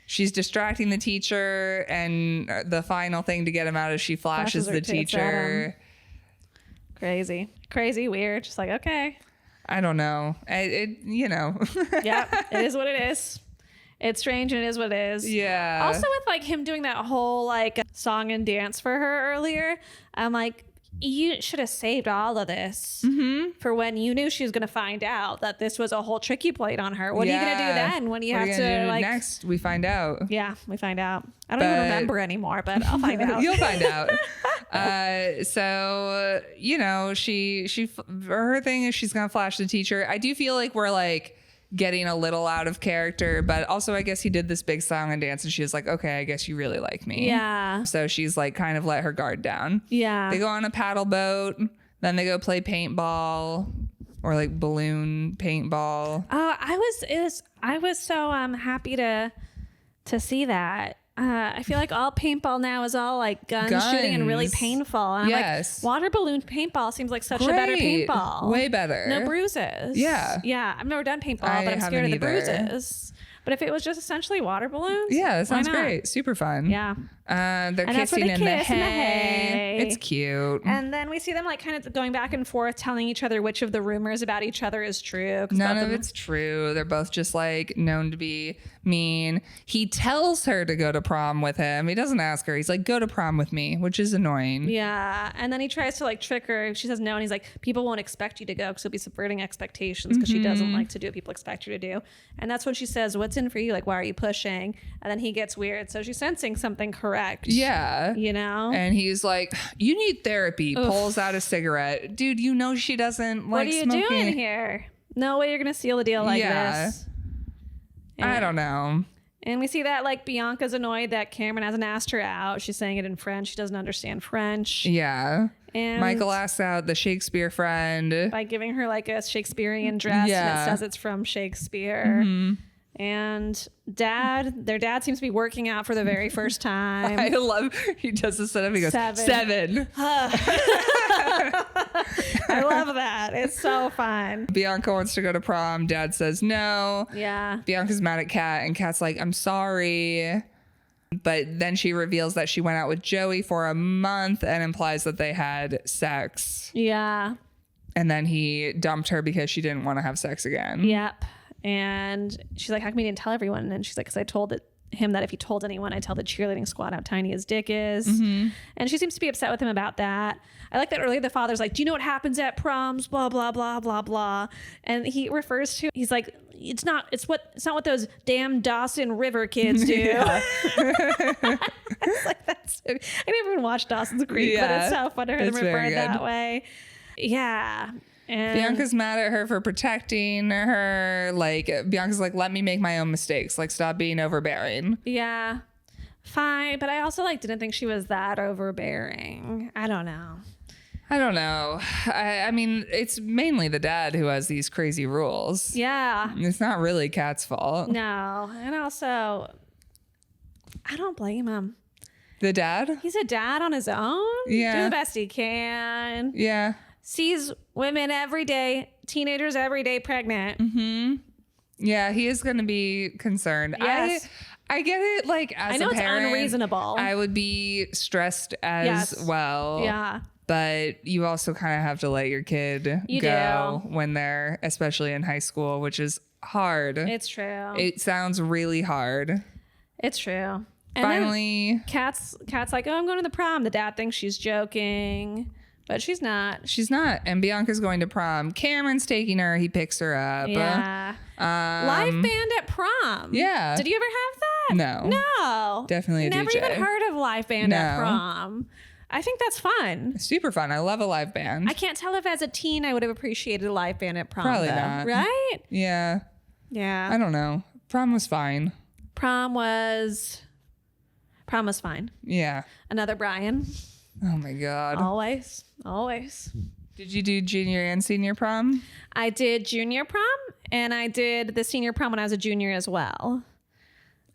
She's distracting the teacher, and the final thing to get him out is she flashes the teacher. Crazy, weird. Just like, okay. I don't know. You know. Yeah, it is what it is. It's strange and it is what it is. Yeah. Also with like him doing that whole like song and dance for her earlier, I'm like, you should have saved all of this for when you knew she was going to find out that this was a whole trick you played on her. What are you going to do then when you have to like next we find out. Yeah, we find out. I don't even remember anymore, but I'll find out. You'll find out. So you know, her thing is she's going to flash the teacher. I do feel like we're like getting a little out of character, but also I guess he did this big song and dance and she was like, okay, I guess you really like me. Yeah. So she's like kind of let her guard down. Yeah. They go on a paddle boat, then they go play paintball or like balloon paintball. Oh, I was so happy to see that. I feel like all paintball now is all like gun shooting and really painful. And yes. I'm like, water balloon paintball seems like such a better paintball. Way better. No bruises. Yeah. Yeah. I've never done paintball, but I'm scared of the bruises. But if it was just essentially water balloons, yeah, that sounds great. Super fun. Yeah. They're kissing in the hay. It's cute. And then we see them like kind of going back and forth, telling each other which of the rumors about each other is true. None of it's true. They're both just like known to be mean. He tells her to go to prom with him. He doesn't ask her. He's like, go to prom with me, which is annoying. Yeah. And then he tries to like trick her. She says no. And he's like, people won't expect you to go because he'll be subverting expectations because she doesn't like to do what people expect her to do. And that's when she says, what's in for you? Like, why are you pushing? And then he gets weird. So she's sensing something correct. Yeah. You know? And he's like, you need therapy. Oof. Pulls out a cigarette. Dude, you know she doesn't like smoking. What are you doing here? No way you're going to seal the deal like this. And I don't know. And we see that like Bianca's annoyed that Cameron hasn't asked her out. She's saying it in French. She doesn't understand French. Yeah. And Michael asks out the Shakespeare friend by giving her like a Shakespearean dress and it says it's from Shakespeare. And their dad seems to be working out for the very first time. I love he does the setup. He goes 7. I love that. It's so fun. Bianca wants to go to prom. Dad says no. Yeah. Bianca's mad at Kat and Kat's like, I'm sorry. But then she reveals that she went out with Joey for a month and implies that they had sex. Yeah. And then he dumped her because she didn't want to have sex again. Yep. And she's like, how come you didn't tell everyone? And she's like, because I told him that if he told anyone, I'd tell the cheerleading squad how tiny his dick is. And she seems to be upset with him about that. I like that earlier the father's like, do you know what happens at proms? Blah, blah, blah, blah, blah. And he's like, it's not what those damn Dawson River kids do. Yeah. It's like, I didn't even watch Dawson's Creek, but it's so fun to hear them refer that way. Yeah. And Bianca's mad at her for protecting her. Like, Bianca's like, let me make my own mistakes. Like, stop being overbearing. Yeah. fine, but I also like didn't think she was that overbearing. I don't know. I mean, it's mainly the dad who has these crazy rules. Yeah. It's not really Kat's fault. No. And also, I don't blame him. The dad? He's a dad on his own. Yeah. Do the best he can. Yeah. Sees women every day, teenagers every day pregnant. Mm-hmm. Yeah, he is going to be concerned. Yes. I get it. Like, as I know a parent, it's unreasonable. I would be stressed as well. Yeah. But you also kind of have to let your kid go when they're, especially in high school, which is hard. It's true. It sounds really hard. It's true. And Finally, Kat's like, oh, I'm going to the prom. The dad thinks she's joking, but she's not. she's not. And Bianca's going to prom. Cameron's taking her. He picks her up. Yeah. Live band at prom. Yeah. Did you ever have that? No. No. Definitely a Never DJ. even heard of live band at No. prom. I think that's fun. Super fun. I love a live band. I can't tell if as a teen I would have appreciated a live band at prom. Probably though. not. Right? Yeah. Yeah. I don't know. Prom was fine. Prom was fine. Yeah. Another Brian. Oh my God. Always. Did you do junior and senior prom? I did junior prom and I did the senior prom when I was a junior as well.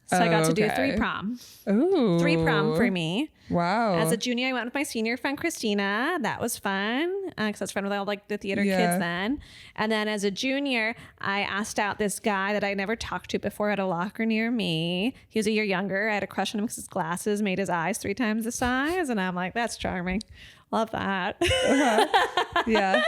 So I got to do 3 prom. Ooh. 3 prom for me. Wow. As a junior, I went with my senior friend, Christina. That was fun because I was friends with all like the theater Yeah. kids then. And then as a junior, I asked out this guy that I never talked to before at a locker near me. He was a year younger. I had a crush on him because his glasses made his eyes 3 times the size. And I'm like, that's charming. Love that. Yeah.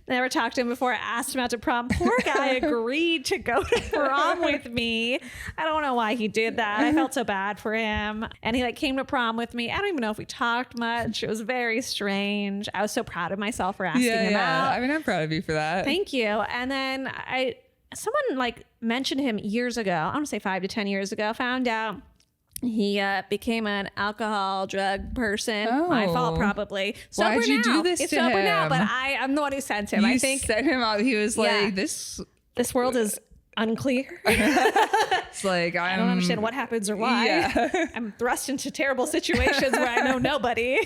Never talked to him before. I asked him out to prom. Poor guy agreed to go to prom with me. I don't know why he did that. I felt so bad for him. And he like came to prom with me. I don't even know if we talked much. It was very strange. I was so proud of myself for asking him out. I mean, I'm proud of you for that. Thank you. And then someone like mentioned him years ago. I want to say 5 to 10 years ago. Found out he became an alcohol drug person. Oh. My fault, probably. Sober Why'd you now. do this He's to sober now, him? but I'm the one who sent him. You I think set him out. He was Yeah. like, this. this world is unclear. It's like, I don't understand what happens or why. Yeah. I'm thrust into terrible situations where I know nobody.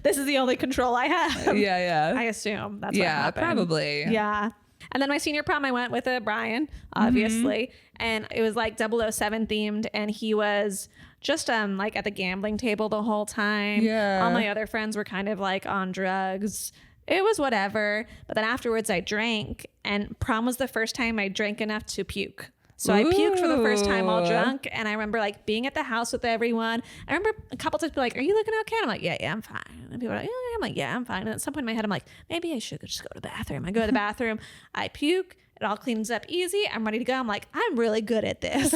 This is the only control I have. Yeah. I assume that's what Yeah, happened. probably. Yeah. And then my senior prom, I went with a Brian, obviously. And it was like 007 themed. And he was just like at the gambling table the whole time. Yeah. All my other friends were kind of like on drugs. It was whatever. But then afterwards I drank, and prom was the first time I drank enough to puke. So I puked for the first time all Ooh. drunk. And I remember like being at the house with everyone. I remember a couple times be like, are you looking okay? And I'm like, yeah, I'm fine. And people are like, yeah, I'm like, yeah, I'm fine. And at some point in my head, I'm like, maybe I should just go to the bathroom. I go to the bathroom, I puke. It all cleans up easy. I'm ready to go. I'm like, I'm really good at this.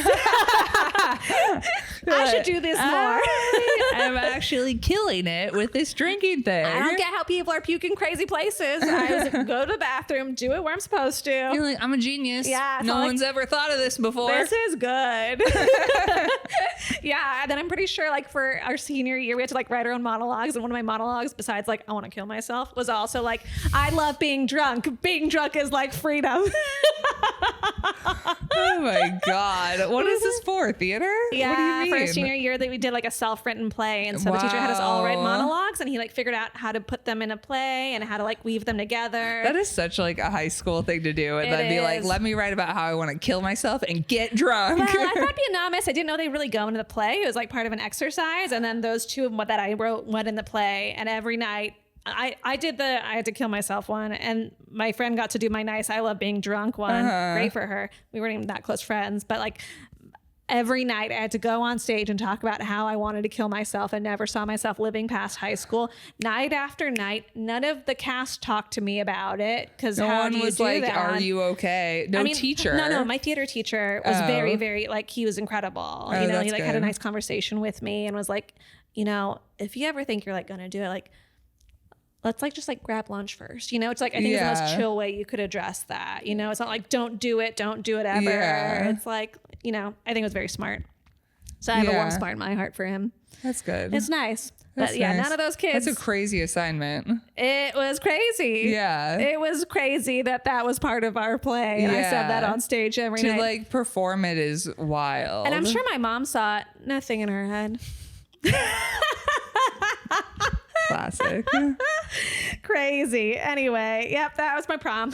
I should do this more. I'm actually killing it with this drinking thing. I don't get how people are puking crazy places. I just go to the bathroom, do it where I'm supposed to. You're like, I'm a genius. Yeah, it's No not like- one's ever thought of this before. This is good. Yeah. And then I'm pretty sure like for our senior year, we had to like write our own monologues. And one of my monologues, besides like, I want to kill myself, was also like, I love being drunk. Being drunk is like freedom. Oh my God. What is this for? Theater? Yeah, What do you for mean? our senior year that we did like a self-written play, and so the teacher had us all write Wow. monologues, and he like figured out how to put them in a play and how to like weave them together. That is such like a high school thing to do. And It then be like, is. let me write about how I want to kill myself and get drunk. Well, I thought be anonymous. I didn't know they really go into the play. It was like part of an exercise, and then those two of them that I wrote went in the play, and every night. I had to kill myself one, and my friend got to do my nice I love being drunk one. Great for her. We weren't even that close friends, but like every night I had to go on stage and talk about how I wanted to kill myself and never saw myself living past high school. Night after night, none of the cast talked to me about it because No how one do you was do like, that? are you okay? No teacher. No, my theater teacher was Oh. very, very like he was incredible. Oh, You know, that's he like had a good. nice conversation with me and was like, you know, if you ever think you're like gonna do it, like let's like just like grab lunch first. You know, it's like I think it's the most Yeah. chill way you could address that. You know, it's not like don't do it ever. Yeah. It's like, you know, I think it was very smart. So I have a warm Yeah. spot in my heart for him. That's good. It's nice. But yeah, nice. none of those kids. That's a crazy assignment. It was crazy. Yeah. It was crazy that was part of our play. And I said that on stage every night. To like perform it is wild. And I'm sure my mom saw it. Nothing in her head. Classic. Crazy. Anyway, yep, that was my prom.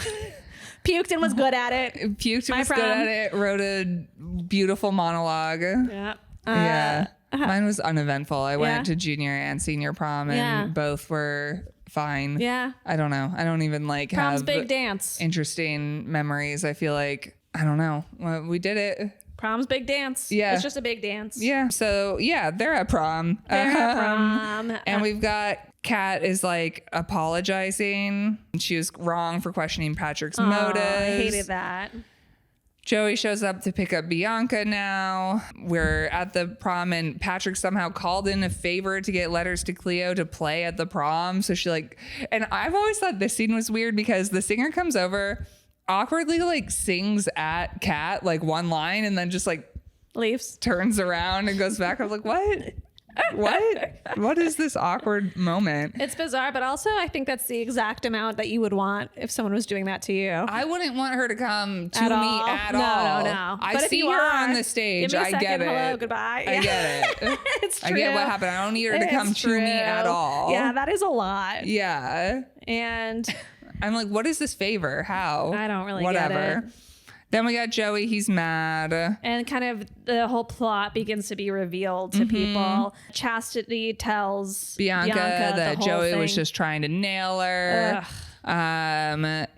Puked and was good at it. Puked and My was good prom. at it. Wrote a beautiful monologue. Yep. Yeah. Mine was uneventful. I Yeah. went to junior and senior prom and Yeah. both were fine. Yeah. I don't know. I don't even like Prom's have big dance. interesting memories. I feel like, I don't know. Well, we did it. Prom's big dance. Yeah. It's just a big dance. Yeah. So yeah, they're at prom. They're at prom. And we've got Kat is like apologizing. She was wrong for questioning Patrick's motives. I hated that. Joey shows up to pick up Bianca now. We're at the prom and Patrick somehow called in a favor to get letters to Cleo to play at the prom. So she like, and I've always thought this scene was weird because the singer comes over, awkwardly like sings at Kat like one line and then just like Leaves. turns around and goes back. I'm like, what? What is this awkward moment? It's bizarre, but also I think that's the exact amount that you would want if someone was doing that to you. I wouldn't want her to come to At me all? at No, all. no. I But if see you her are, on the stage. give me a I second. get it. Hello, goodbye. I get it. It's true. I get what happened. I don't need her to come It's to me at true. all. Yeah, that is a lot. Yeah. And I'm like, what is this favor? How? I don't really Whatever. get it. Then we got Joey. He's mad. And kind of the whole plot begins to be revealed to people. Chastity tells Bianca the that whole Joey thing. was just trying to nail her.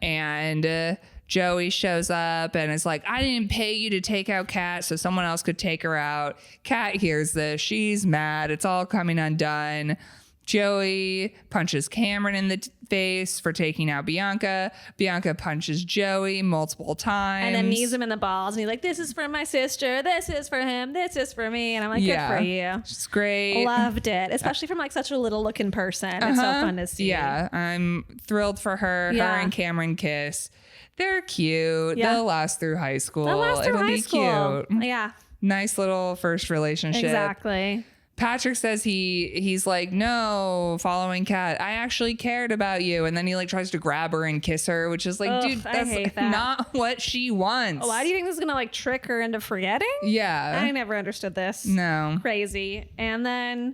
And Joey shows up and is like, I didn't pay you to take out Kat so someone else could take her out. Kat hears this. She's mad. It's all coming undone. Joey punches Cameron in the face for taking out Bianca. Bianca punches Joey multiple times. And then knees him in the balls. And he's like, this is for my sister. This is for him. This is for me. And I'm like, good for you. It's great. Loved it. Especially from like such a little looking person. It's so fun to see. Yeah, I'm thrilled for her. Her Yeah. and Cameron kiss. They're cute. Yeah. They'll last through high school. They'll last through It'll high be school. cute. Yeah, Nice little first relationship. exactly. Patrick says he's like, no, following Kat, I actually cared about you. And then he like tries to grab her and kiss her, which is like, Ugh, dude, I that's hate that. not what she wants. Why do you think this is going to like trick her into forgetting? Yeah. I never understood this. No. Crazy. And then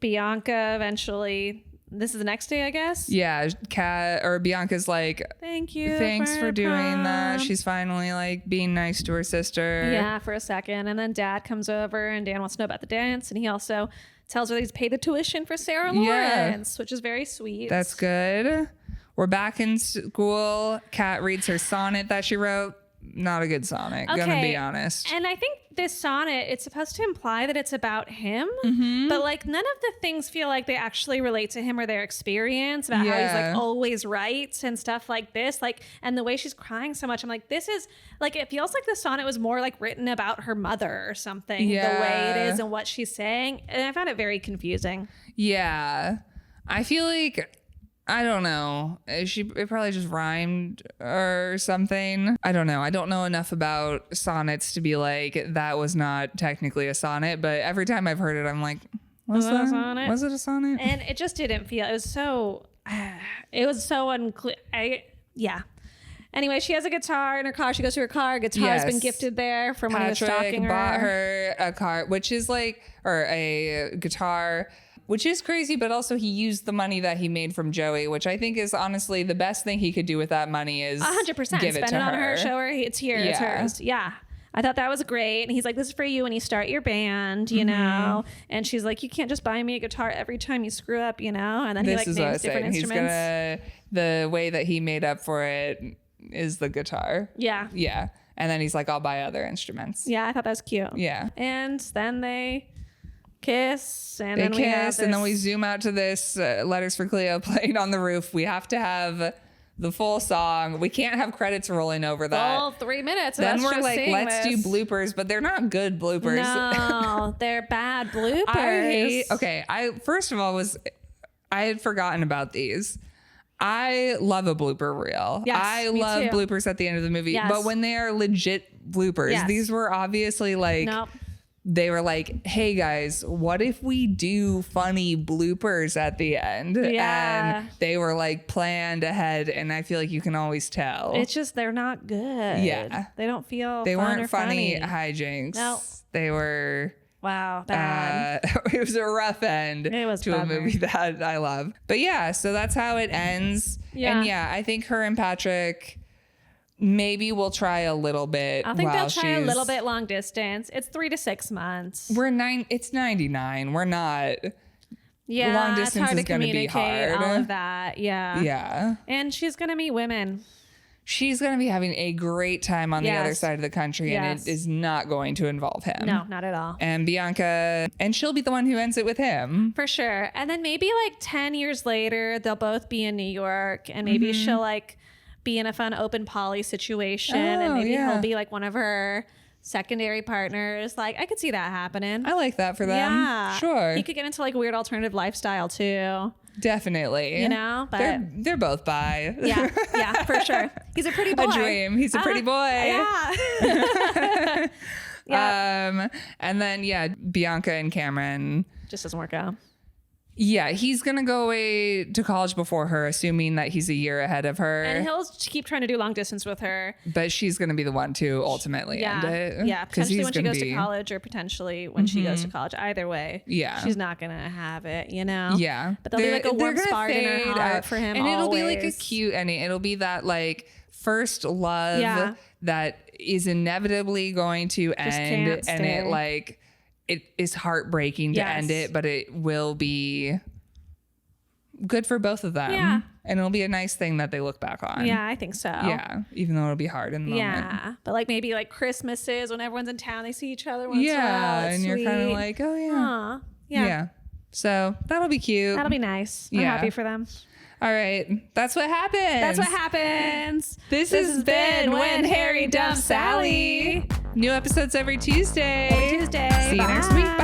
Bianca eventually, this is the next day, I guess. Yeah. Bianca's like, Thank you. thanks for doing that. prom. She's finally like being nice to her sister. Yeah, for a second. And then Dad comes over and Dan wants to know about the dance. And he also tells her that he's paid the tuition for Sarah Yeah. Lawrence, which is very sweet. That's good. We're back in school. Kat reads her sonnet that she wrote. Not a good sonnet, gonna Okay. be honest. And I think this sonnet, it's supposed to imply that it's about him, Mm-hmm. but like none of the things feel like they actually relate to him or their experience about how he's Yeah. like always right and stuff like this. Like, and the way she's crying so much, I'm like, this is like, it feels like the sonnet was more like written about her mother or something, the way Yeah. it is and what she's saying. And I found it very confusing. Yeah. I feel like, I don't know. It probably just rhymed or something. I don't know. I don't know enough about sonnets to be like, that was not technically a sonnet. But every time I've heard it, I'm like, was that that a sonnet? Was it a sonnet? And it just didn't feel, it was so unclear. Yeah. Anyway, she has a guitar in her car. She goes to her car. Guitar's been Yes. gifted there from when he was Patrick stalking her. bought her a car, which is like, or a guitar, which is crazy, but also he used the money that he made from Joey, which I think is honestly the best thing he could do with that money is 100%. give Spend it to it on her. Show her it's here. It's Yeah. hers. Yeah. I thought that was great. And he's like, this is for you when you start your band, you know? And she's like, you can't just buy me a guitar every time you screw up, you know? And then he This like is what I names was different saying. He's instruments. the way that he made up for it is the guitar. Yeah. Yeah. And then he's like, I'll buy other instruments. Yeah. I thought that was cute. Yeah. And then they kiss. And They then we have kiss, and then we this- zoom out to this Letters for Cleo playing on the roof. We have to have the full song. We can't have credits rolling over that. full 3 minutes. Then Let's we're just like, sing let's this. do bloopers, but they're not good bloopers. No, they're bad bloopers. First of all, I had forgotten about these. I love a blooper reel. Yes, I me love too. bloopers at the end of the movie. Yes. But when they are legit bloopers, Yes. these were obviously like Nope. they were like, hey guys, what if we do funny bloopers at the end? Yeah. And they were like planned ahead, and I feel like you can always tell. It's just they're not good. Yeah. They don't feel They fun weren't or funny hijinks. No. They were Wow, bad. it was a rough end It was to a bummer. movie that I love. But yeah, so that's how it ends. Yeah. And yeah, I think her and Patrick maybe will try a little bit. I think they'll while try a she's- little bit long distance. It's 3 to 6 months. It's 99. We're not. Yeah, long it's distance hard is to gonna be communicate hard. all of that. Yeah. Yeah. And she's going to meet women. She's going to be having a great time on the other Yes. side of the country, and Yes. it is not going to involve him. No, not at all. And Bianca, and she'll be the one who ends it with him. For sure. And then maybe like 10 years later, they'll both be in New York, and maybe she'll like be in a fun open poly situation, and Oh, maybe yeah. he'll be like one of her secondary partners. Like I could see that happening. I like that for them. Yeah. Sure. He could get into like weird alternative lifestyle too. Definitely. You know, but they're both bi. yeah, yeah, for sure. He's a pretty boy. A dream. He's a pretty boy. Yeah. Yeah. And then yeah, Bianca and Cameron. Just doesn't work out. Yeah, he's gonna go away to college before her, assuming that he's a year ahead of her. And he'll keep trying to do long distance with her. But she's gonna be the one to ultimately end it. Yeah, 'Cause potentially he's when she gonna goes to be- college, or potentially when she goes to college. Either way, Yeah. she's not gonna have it, you know. Yeah, but there'll be like a They're warm gonna spark in her fade heart out. for him, and it'll be like a always. cute ending. It'll be that like first love Yeah. that is inevitably going to end, can't and stay. it like it is heartbreaking to Yes. end it, but it will be good for both of them. Yeah. And it'll be a nice thing that they look back on. Yeah, I think so. Yeah, even though it'll be hard in the moment. Yeah, but like maybe like Christmases when everyone's in town, they see each other once in a while. Yeah, It's and you're kind of sweet. like, oh yeah. Aw, yeah. So that'll be cute. That'll be nice. I'm Yeah. happy for them. All right. That's what happens. That's what happens. This has been When Harry Dumps Sally. New episodes every Tuesday. Every Tuesday. See you next week. Bye.